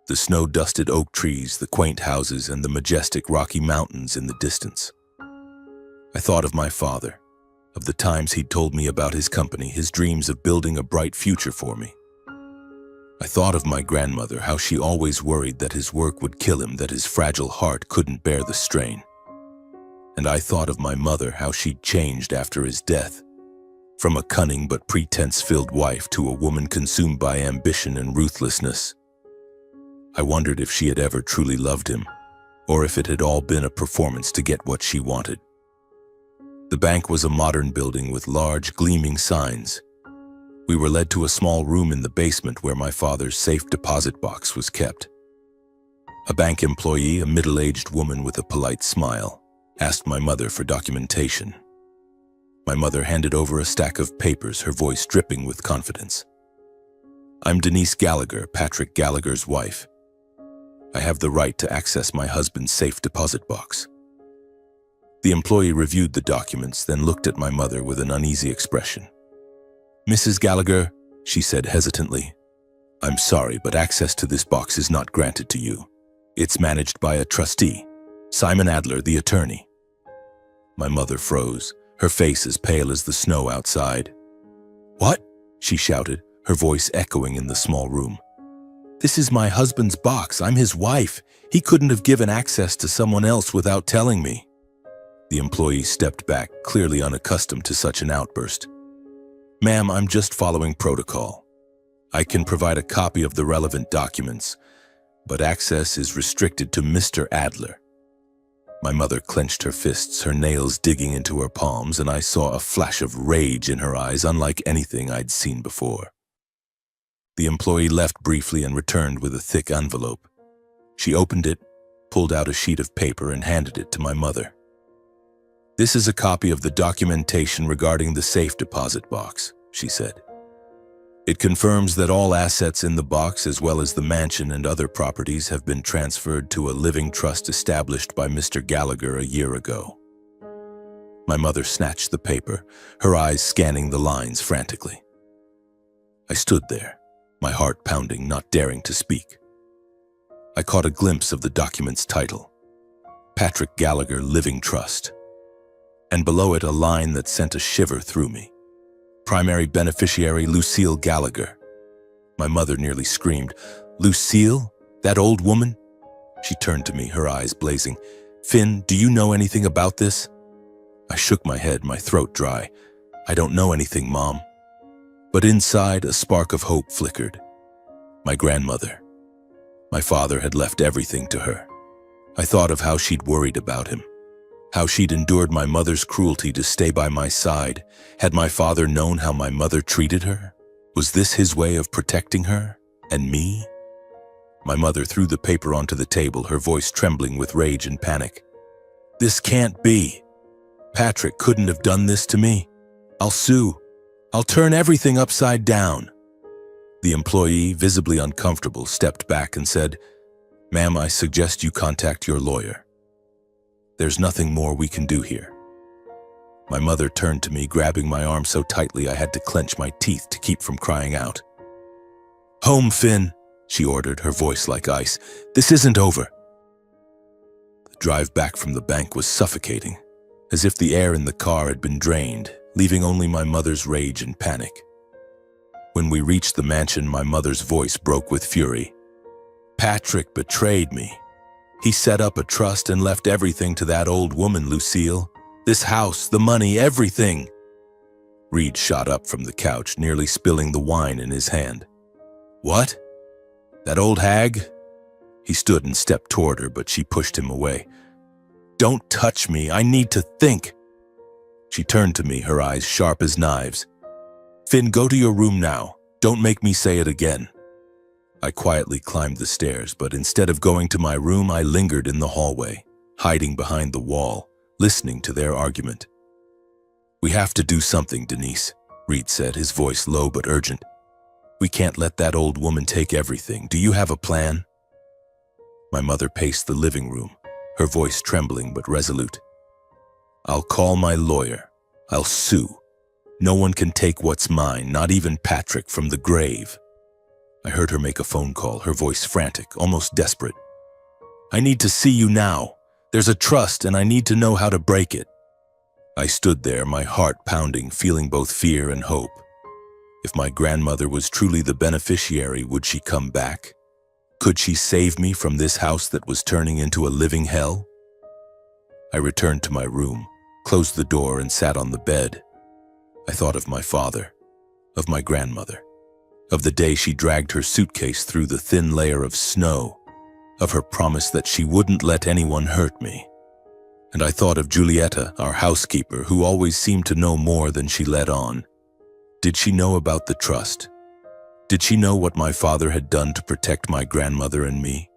Speaker 1: The snow-dusted oak trees, the quaint houses, and the majestic Rocky Mountains in the distance. I thought of my father, of the times he'd told me about his company, his dreams of building a bright future for me. I thought of my grandmother, how she always worried that his work would kill him, that his fragile heart couldn't bear the strain. And I thought of my mother, how she'd changed after his death, from a cunning but pretense-filled wife to a woman consumed by ambition and ruthlessness. I wondered if she had ever truly loved him, or if it had all been a performance to get what she wanted. The bank was a modern building with large, gleaming signs. We were led to a small room in the basement where my father's safe deposit box was kept. A bank employee, a middle-aged woman with a polite smile, asked my mother for documentation. My mother handed over a stack of papers, her voice dripping with confidence. "I'm Denise Gallagher, Patrick Gallagher's wife. I have the right to access my husband's safe deposit box." The employee reviewed the documents, then looked at my mother with an uneasy expression. "Mrs. Gallagher," she said hesitantly, "I'm sorry, but access to this box is not granted to you. It's managed by a trustee, Simon Adler, the attorney." My mother froze, her face as pale as the snow outside. "What?" she shouted, her voice echoing in the small room. "This is my husband's box. I'm his wife. He couldn't have given access to someone else without telling me." The employee stepped back, clearly unaccustomed to such an outburst. "Ma'am, I'm just following protocol. I can provide a copy of the relevant documents, but access is restricted to Mr. Adler." My mother clenched her fists, her nails digging into her palms, and I saw a flash of rage in her eyes unlike anything I'd seen before. The employee left briefly and returned with a thick envelope. She opened it, pulled out a sheet of paper, and handed it to my mother. "This is a copy of the documentation regarding the safe deposit box," she said. "It confirms that all assets in the box, as well as the mansion and other properties, have been transferred to a living trust established by Mr. Gallagher a year ago." My mother snatched the paper, her eyes scanning the lines frantically. I stood there, my heart pounding, not daring to speak. I caught a glimpse of the document's title, Patrick Gallagher Living Trust, and below it a line that sent a shiver through me. Primary beneficiary Lucille Gallagher. My mother nearly screamed. Lucille? That old woman? She turned to me, her eyes blazing. Finn, do you know anything about this? I shook my head, my throat dry. I don't know anything, Mom. But inside, a spark of hope flickered. My grandmother. My father had left everything to her. I thought of how she'd worried about him, how she'd endured my mother's cruelty to stay by my side. Had my father known how my mother treated her? Was this his way of protecting her and me? My mother threw the paper onto the table, her voice trembling with rage and panic. This can't be. Patrick couldn't have done this to me. I'll sue. I'll turn everything upside down. The employee, visibly uncomfortable, stepped back and said, Ma'am, I suggest you contact your lawyer. There's nothing more we can do here. My mother turned to me, grabbing my arm so tightly I had to clench my teeth to keep from crying out. Home, Finn, she ordered, her voice like ice. This isn't over. The drive back from the bank was suffocating, as if the air in the car had been drained, leaving only my mother's rage and panic. When we reached the mansion, my mother's voice broke with fury. Patrick betrayed me. He set up a trust and left everything to that old woman, Lucille. This house, the money, everything. Reed shot up from the couch, nearly spilling the wine in his hand. What? That old hag? He stood and stepped toward her, but she pushed him away. Don't touch me, I need to think. She turned to me, her eyes sharp as knives. Finn, go to your room now. Don't make me say it again. I quietly climbed the stairs, but instead of going to my room, I lingered in the hallway, hiding behind the wall, listening to their argument. We have to do something, Denise, Reed said, his voice low but urgent. We can't let that old woman take everything. Do you have a plan? My mother paced the living room, her voice trembling but resolute. I'll call my lawyer. I'll sue. No one can take what's mine, not even Patrick from the grave. I heard her make a phone call, her voice frantic, almost desperate. I need to see you now. There's a trust and I need to know how to break it. I stood there, my heart pounding, feeling both fear and hope. If my grandmother was truly the beneficiary, would she come back? Could she save me from this house that was turning into a living hell? I returned to my room, closed the door and sat on the bed. I thought of my father, of my grandmother, of the day she dragged her suitcase through the thin layer of snow, of her promise that she wouldn't let anyone hurt me. And I thought of Julieta, our housekeeper, who always seemed to know more than she let on. Did she know about the trust? Did she know what my father had done to protect my grandmother and me?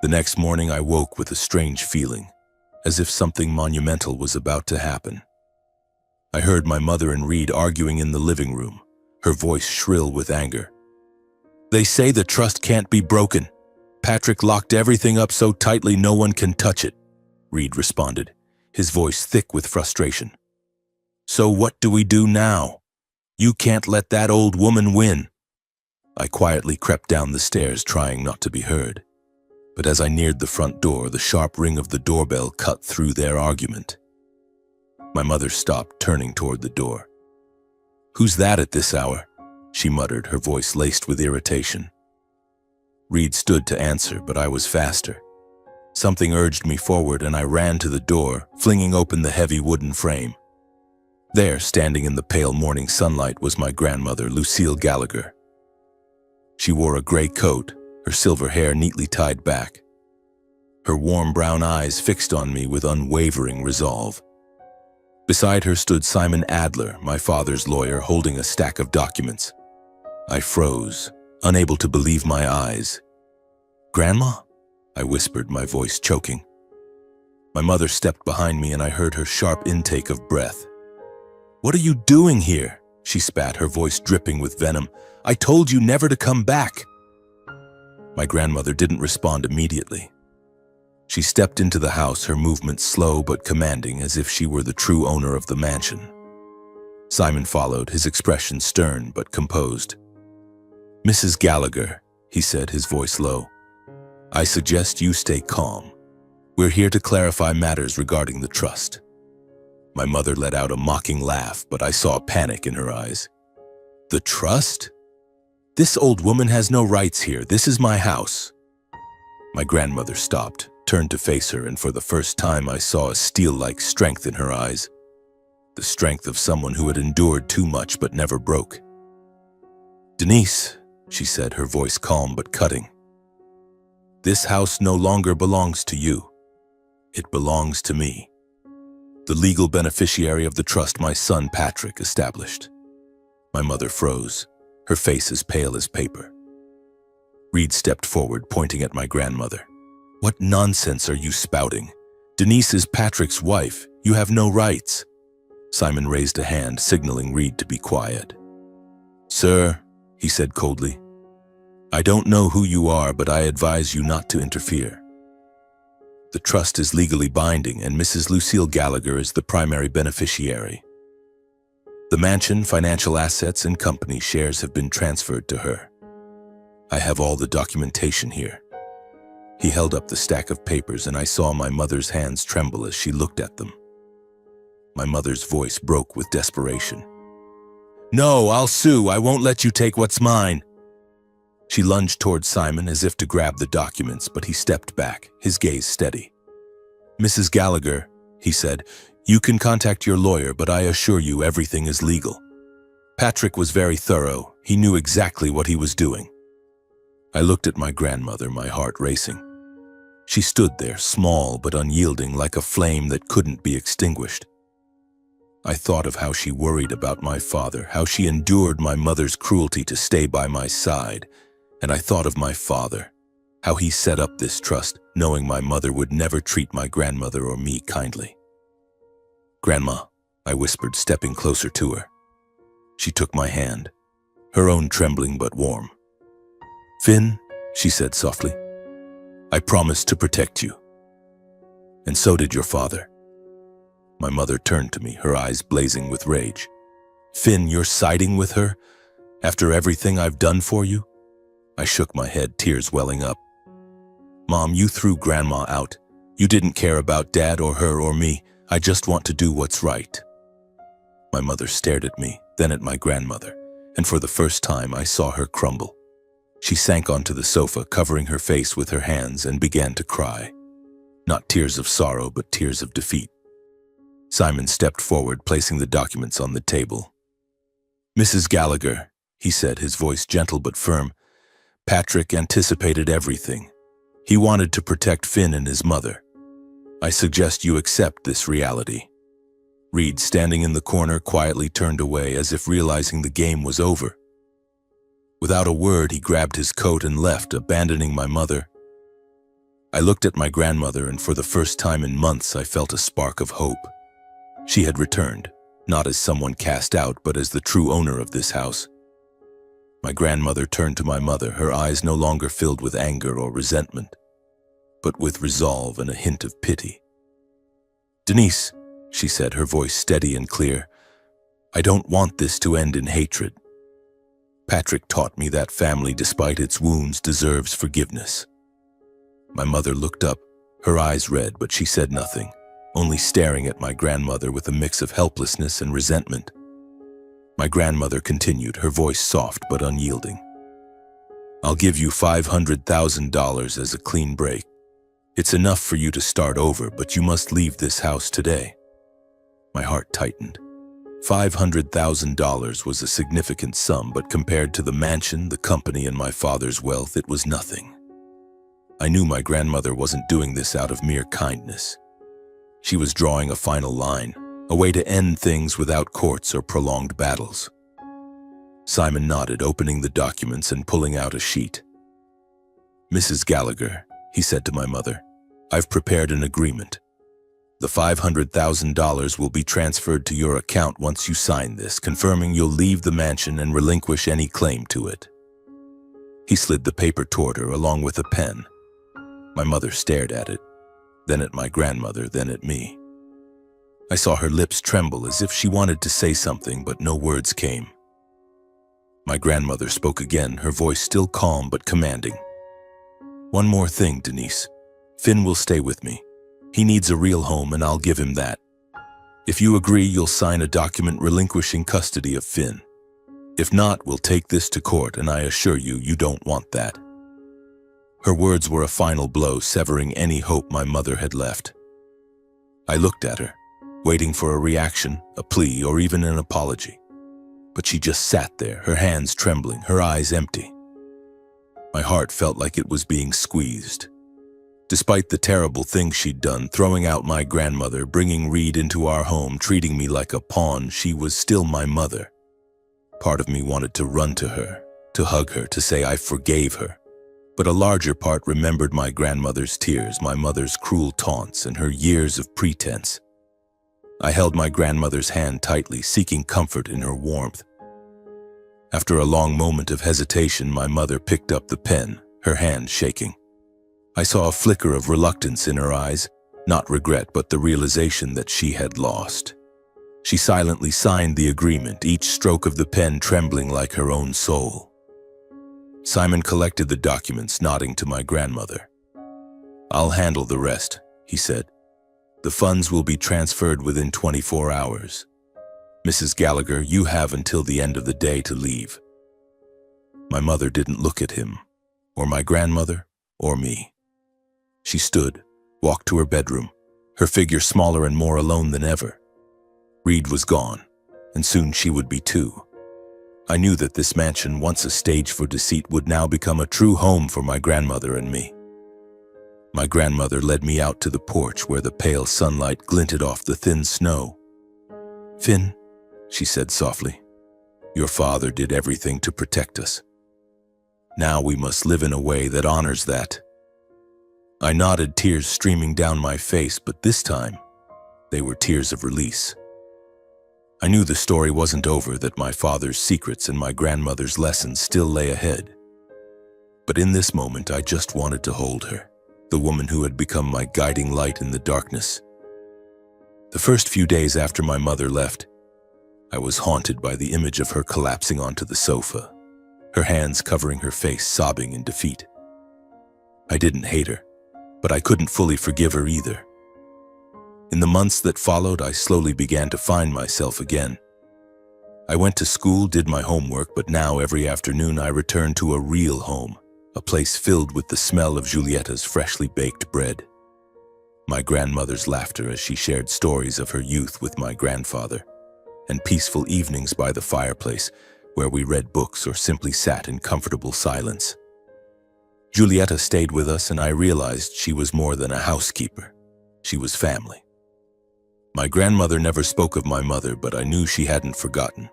Speaker 1: The next morning I woke with a strange feeling, as if something monumental was about to happen. I heard my mother and Reed arguing in the living room, her voice shrill with anger. They say the trust can't be broken. Patrick locked everything up so tightly no one can touch it, Reed responded, his voice thick with frustration. So what do we do now? You can't let that old woman win. I quietly crept down the stairs, trying not to be heard. But as I neared the front door, the sharp ring of the doorbell cut through their argument. My mother stopped, turning toward the door. Who's that at this hour? She muttered, her voice laced with irritation. Reed stood to answer, but I was faster. Something urged me forward, and I ran to the door, flinging open the heavy wooden frame. There, standing in the pale morning sunlight, was my grandmother, Lucille Gallagher. She wore a gray coat, her silver hair neatly tied back. Her warm brown eyes fixed on me with unwavering resolve. Beside her stood Simon Adler, my father's lawyer, holding a stack of documents. I froze, unable to believe my eyes. Grandma? I whispered, my voice choking. My mother stepped behind me and I heard her sharp intake of breath. What are you doing here? She spat, her voice dripping with venom. I told you never to come back. My grandmother didn't respond immediately. She stepped into the house, her movements slow but commanding, as if she were the true owner of the mansion. Simon followed, his expression stern but composed. Mrs. Gallagher, he said, his voice low, I suggest you stay calm. We're here to clarify matters regarding the trust. My mother let out a mocking laugh, but I saw panic in her eyes. The trust? This old woman has no rights here. This is my house. My grandmother stopped, turned to face her, and for the first time I saw a steel-like strength in her eyes. The strength of someone who had endured too much but never broke. Denise, she said, her voice calm but cutting. This house no longer belongs to you. It belongs to me, the legal beneficiary of the trust my son Patrick established. My mother froze, her face as pale as paper. Reed stepped forward, pointing at my grandmother. What nonsense are you spouting? Denise is Patrick's wife. You have no rights. Simon raised a hand, signaling Reed to be quiet. Sir, he said coldly, I don't know who you are, but I advise you not to interfere. The trust is legally binding, and Mrs. Lucille Gallagher is the primary beneficiary. The mansion, financial assets, and company shares have been transferred to her. I have all the documentation here. He held up the stack of papers, and I saw my mother's hands tremble as she looked at them. My mother's voice broke with desperation. No, I'll sue. I won't let you take what's mine. She lunged toward Simon as if to grab the documents, but he stepped back, his gaze steady. Mrs. Gallagher, he said, you can contact your lawyer, but I assure you everything is legal. Patrick was very thorough. He knew exactly what he was doing. I looked at my grandmother, my heart racing. She stood there, small but unyielding, like a flame that couldn't be extinguished. I thought of how she worried about my father, how she endured my mother's cruelty to stay by my side, and I thought of my father, how he set up this trust, knowing my mother would never treat my grandmother or me kindly. Grandma, I whispered, stepping closer to her. She took my hand, her own trembling but warm. Finn, she said softly, I promised to protect you. And so did your father. My mother turned to me, her eyes blazing with rage. Finn, you're siding with her? After everything I've done for you? I shook my head, tears welling up. Mom, you threw Grandma out. You didn't care about Dad or her or me. I just want to do what's right. My mother stared at me, then at my grandmother, and for the first time I saw her crumble. She sank onto the sofa, covering her face with her hands, and began to cry. Not tears of sorrow, but tears of defeat. Simon stepped forward, placing the documents on the table. Mrs. Gallagher, he said, his voice gentle but firm, Patrick anticipated everything. He wanted to protect Finn and his mother. I suggest you accept this reality. Reed, standing in the corner, quietly turned away as if realizing the game was over. Without a word, he grabbed his coat and left, abandoning my mother. I looked at my grandmother, and for the first time in months I felt a spark of hope. She had returned, not as someone cast out, but as the true owner of this house. My grandmother turned to my mother, her eyes no longer filled with anger or resentment, but with resolve and a hint of pity. Denise, she said, her voice steady and clear, I don't want this to end in hatred. Patrick taught me that family, despite its wounds, deserves forgiveness. My mother looked up, her eyes red, but she said nothing, only staring at my grandmother with a mix of helplessness and resentment. My grandmother continued, her voice soft but unyielding. I'll give you $500,000 as a clean break. It's enough for you to start over, but you must leave this house today. My heart tightened. $500,000 was a significant sum, but compared to the mansion, the company, and my father's wealth, it was nothing. I knew my grandmother wasn't doing this out of mere kindness. She was drawing a final line, a way to end things without courts or prolonged battles. Simon nodded, opening the documents and pulling out a sheet. Mrs. Gallagher, he said to my mother, I've prepared an agreement. The $500,000 will be transferred to your account once you sign this, confirming you'll leave the mansion and relinquish any claim to it. He slid the paper toward her along with a pen. My mother stared at it, then at my grandmother, then at me. I saw her lips tremble as if she wanted to say something, but no words came. My grandmother spoke again, her voice still calm but commanding. "One more thing, Denise. Finn will stay with me. He needs a real home and I'll give him that. If you agree, you'll sign a document relinquishing custody of Finn. If not, we'll take this to court, and I assure you, you don't want that." Her words were a final blow, severing any hope my mother had left. I looked at her, waiting for a reaction, a plea, or even an apology. But she just sat there, her hands trembling, her eyes empty. My heart felt like it was being squeezed. Despite the terrible things she'd done, throwing out my grandmother, bringing Reed into our home, treating me like a pawn, she was still my mother. Part of me wanted to run to her, to hug her, to say I forgave her. But a larger part remembered my grandmother's tears, my mother's cruel taunts, and her years of pretense. I held my grandmother's hand tightly, seeking comfort in her warmth. After a long moment of hesitation, my mother picked up the pen, her hand shaking. I saw a flicker of reluctance in her eyes, not regret, but the realization that she had lost. She silently signed the agreement, each stroke of the pen trembling like her own soul. Simon collected the documents, nodding to my grandmother. "I'll handle the rest," he said. "The funds will be transferred within 24 hours. Mrs. Gallagher, you have until the end of the day to leave." My mother didn't look at him, or my grandmother, or me. She stood, walked to her bedroom, her figure smaller and more alone than ever. Reed was gone, and soon she would be too. I knew that this mansion, once a stage for deceit, would now become a true home for my grandmother and me. My grandmother led me out to the porch where the pale sunlight glinted off the thin snow. "Finn," she said softly, "your father did everything to protect us. Now we must live in a way that honors that." I nodded, tears streaming down my face, but this time, they were tears of release. I knew the story wasn't over, that my father's secrets and my grandmother's lessons still lay ahead. But in this moment, I just wanted to hold her, the woman who had become my guiding light in the darkness. The first few days after my mother left, I was haunted by the image of her collapsing onto the sofa, her hands covering her face, sobbing in defeat. I didn't hate her, but I couldn't fully forgive her either. In the months that followed, I slowly began to find myself again. I went to school, did my homework, but now every afternoon I returned to a real home, a place filled with the smell of Giulietta's freshly baked bread. My grandmother's laughter as she shared stories of her youth with my grandfather, and peaceful evenings by the fireplace where we read books or simply sat in comfortable silence. Giulietta stayed with us, and I realized she was more than a housekeeper. She was family. My grandmother never spoke of my mother, but I knew she hadn't forgotten.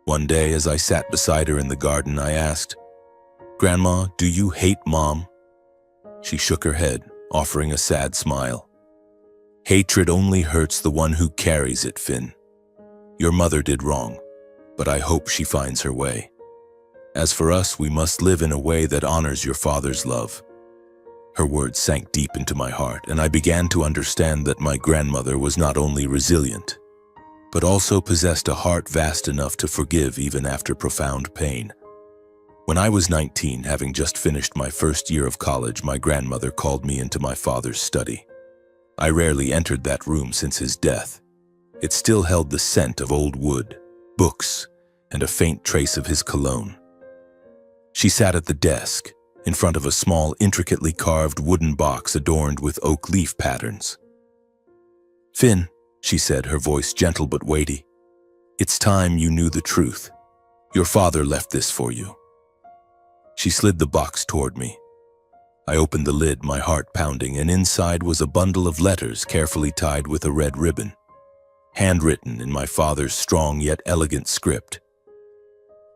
Speaker 1: One day, as I sat beside her in the garden, I asked, "Grandma, do you hate Mom?" She shook her head, offering a sad smile. "Hatred only hurts the one who carries it, Finn. Your mother did wrong, but I hope she finds her way. As for us, we must live in a way that honors your father's love." Her words sank deep into my heart, and I began to understand that my grandmother was not only resilient, but also possessed a heart vast enough to forgive even after profound pain. When I was 19, having just finished my first year of college, my grandmother called me into my father's study. I rarely entered that room since his death. It still held the scent of old wood, books, and a faint trace of his cologne. She sat at the desk, in front of a small, intricately carved wooden box adorned with oak leaf patterns. "Finn," she said, her voice gentle but weighty, "it's time you knew the truth. Your father left this for you." She slid the box toward me. I opened the lid, my heart pounding, and inside was a bundle of letters carefully tied with a red ribbon, handwritten in my father's strong yet elegant script.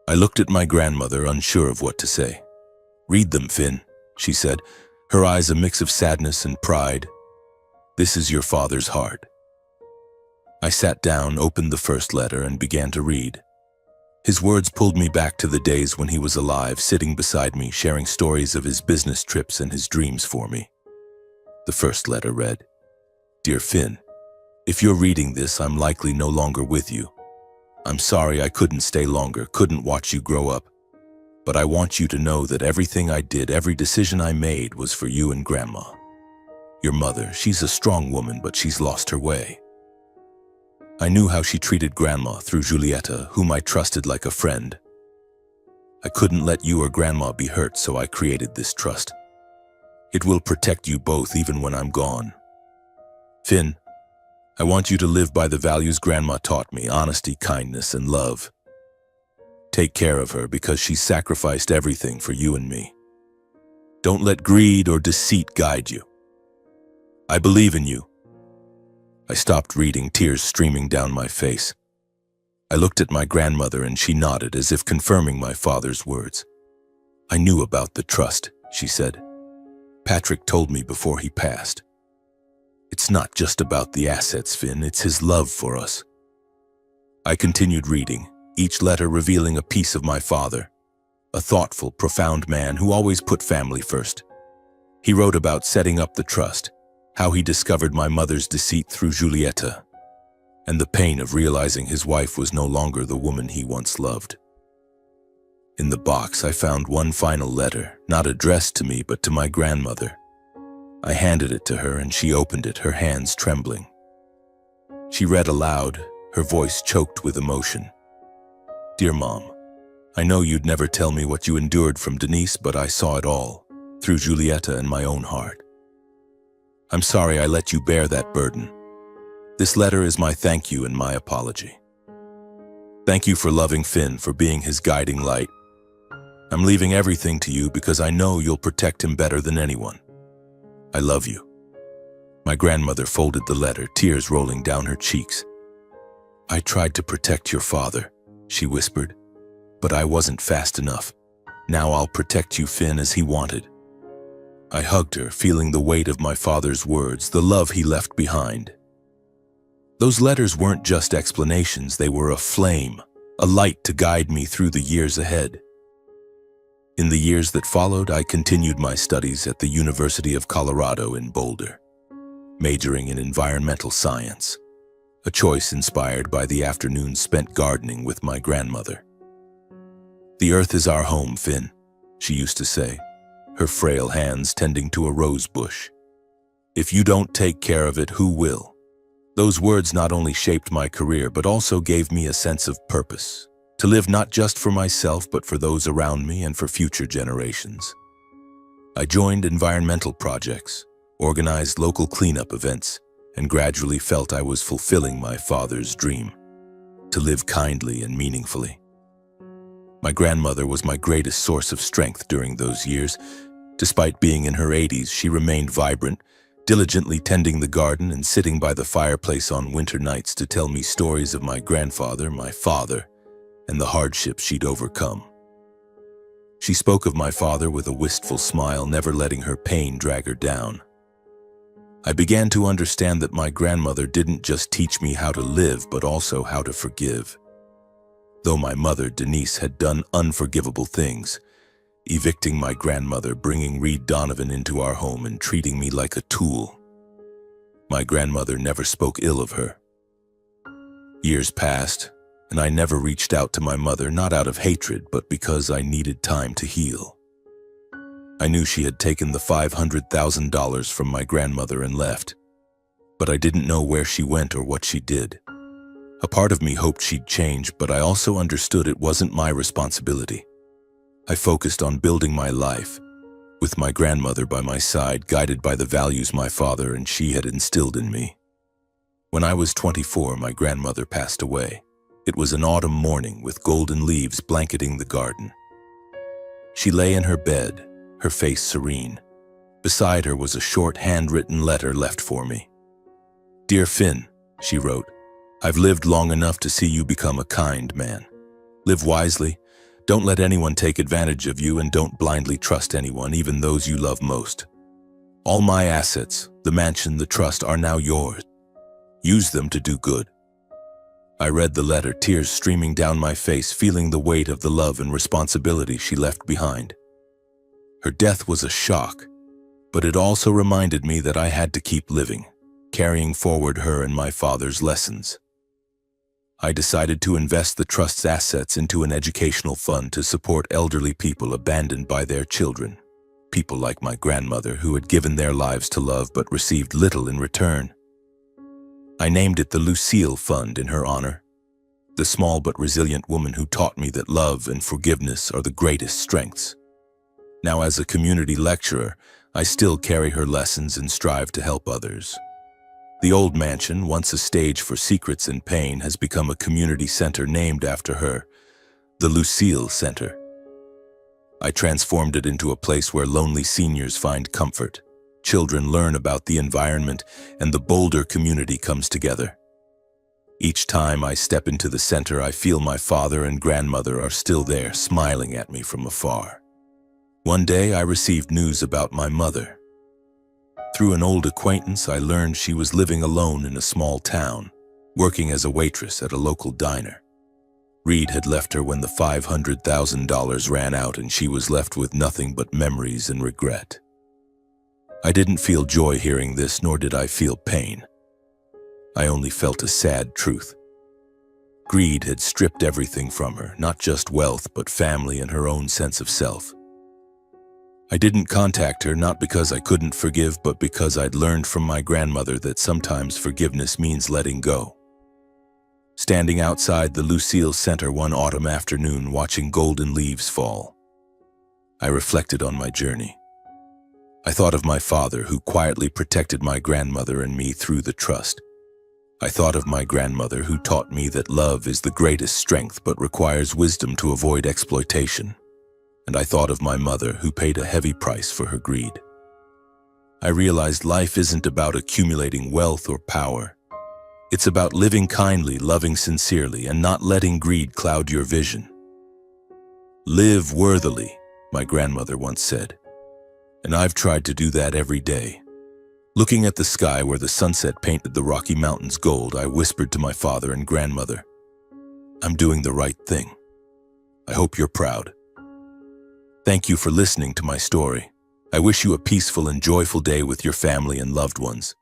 Speaker 1: I looked at my grandmother, unsure of what to say. "Read them, Finn," she said, her eyes a mix of sadness and pride. "This is your father's heart." I sat down, opened the first letter, and began to read. His words pulled me back to the days when he was alive, sitting beside me, sharing stories of his business trips and his dreams for me. The first letter read, "Dear Finn, if you're reading this, I'm likely no longer with you. I'm sorry I couldn't stay longer, couldn't watch you grow up. But I want you to know that everything I did, every decision I made was for you and Grandma. Your mother, she's a strong woman, but she's lost her way. I knew how she treated Grandma through Julieta, whom I trusted like a friend. I couldn't let you or Grandma be hurt, so I created this trust. It will protect you both even when I'm gone. Finn, I want you to live by the values Grandma taught me: honesty, kindness, and love. Take care of her because she sacrificed everything for you and me. Don't let greed or deceit guide you. I believe in you. I stopped reading, tears streaming down my face. I looked at my grandmother and she nodded as if confirming my father's words. I knew about the trust, she said. Patrick told me before he passed. It's not just about the assets, Finn, it's his love for us. I continued reading, each letter revealing a piece of my father, a thoughtful, profound man who always put family first. He wrote about setting up the trust, how he discovered my mother's deceit through Julieta, and the pain of realizing his wife was no longer the woman he once loved. In the box, I found one final letter, not addressed to me but to my grandmother. I handed it to her and she opened it, her hands trembling. She read aloud, her voice choked with emotion. Dear Mom, I know you'd never tell me what you endured from Denise, but I saw it all, through Julieta and my own heart. I'm sorry I let you bear that burden. This letter is my thank you and my apology. Thank you for loving Finn, for being his guiding light. I'm leaving everything to you because I know you'll protect him better than anyone. I love you. My grandmother folded the letter, tears rolling down her cheeks. I tried to protect your father, she whispered, but I wasn't fast enough. Now I'll protect you, Finn, as he wanted. I hugged her, feeling the weight of my father's words, the love he left behind. Those letters weren't just explanations, they were a flame, a light to guide me through the years ahead. In the years that followed, I continued my studies at the University of Colorado in Boulder, majoring in environmental science, a choice inspired by the afternoons spent gardening with my grandmother. The earth is our home, Finn, she used to say, her frail hands tending to a rose bush. If you don't take care of it, who will? Those words not only shaped my career, but also gave me a sense of purpose, to live not just for myself, but for those around me and for future generations. I joined environmental projects, organized local cleanup events, and gradually felt I was fulfilling my father's dream, to live kindly and meaningfully. My grandmother was my greatest source of strength during those years. Despite being in her 80s, she remained vibrant, diligently tending the garden and sitting by the fireplace on winter nights to tell me stories of my grandfather, my father, and the hardships she'd overcome. She spoke of my father with a wistful smile, never letting her pain drag her down. I began to understand that my grandmother didn't just teach me how to live, but also how to forgive. Though my mother, Denise, had done unforgivable things, evicting my grandmother, bringing Reed Donovan into our home, and treating me like a tool, my grandmother never spoke ill of her. Years passed, and I never reached out to my mother, not out of hatred, but because I needed time to heal. I knew she had taken the $500,000 from my grandmother and left, but I didn't know where she went or what she did. A part of me hoped she'd change, but I also understood it wasn't my responsibility. I focused on building my life, with my grandmother by my side, guided by the values my father and she had instilled in me. When I was 24, my grandmother passed away. It was an autumn morning with golden leaves blanketing the garden. She lay in her bed, her face serene. Beside her was a short handwritten letter left for me. Dear Finn, she wrote, I've lived long enough to see you become a kind man. Live wisely, don't let anyone take advantage of you, and don't blindly trust anyone, even those you love most. All my assets, the mansion, the trust, are now yours. Use them to do good. I read the letter, tears streaming down my face, feeling the weight of the love and responsibility she left behind. Her death was a shock, but it also reminded me that I had to keep living, carrying forward her and my father's lessons. I decided to invest the trust's assets into an educational fund to support elderly people abandoned by their children. People like my grandmother who had given their lives to love but received little in return. I named it the Lucille Fund in her honor, the small but resilient woman who taught me that love and forgiveness are the greatest strengths. Now, as a community lecturer, I still carry her lessons and strive to help others. The old mansion, once a stage for secrets and pain, has become a community center named after her, the Lucille Center. I transformed it into a place where lonely seniors find comfort, children learn about the environment, and the Boulder community comes together. Each time I step into the center, I feel my father and grandmother are still there, smiling at me from afar. One day, I received news about my mother. Through an old acquaintance, I learned she was living alone in a small town, working as a waitress at a local diner. Reed had left her when the $500,000 ran out, and she was left with nothing but memories and regret. I didn't feel joy hearing this, nor did I feel pain. I only felt a sad truth. Greed had stripped everything from her, not just wealth, but family and her own sense of self. I didn't contact her, not because I couldn't forgive, but because I'd learned from my grandmother that sometimes forgiveness means letting go. Standing outside the Lucille Center one autumn afternoon, watching golden leaves fall, I reflected on my journey. I thought of my father, who quietly protected my grandmother and me through the trust. I thought of my grandmother, who taught me that love is the greatest strength but requires wisdom to avoid exploitation. And I thought of my mother, who paid a heavy price for her greed. I realized life isn't about accumulating wealth or power. It's about living kindly, loving sincerely, and not letting greed cloud your vision. Live worthily, my grandmother once said, and I've tried to do that every day. Looking at the sky where the sunset painted the Rocky Mountains gold, I whispered to my father and grandmother, "I'm doing the right thing. I hope you're proud." Thank you for listening to my story. I wish you a peaceful and joyful day with your family and loved ones.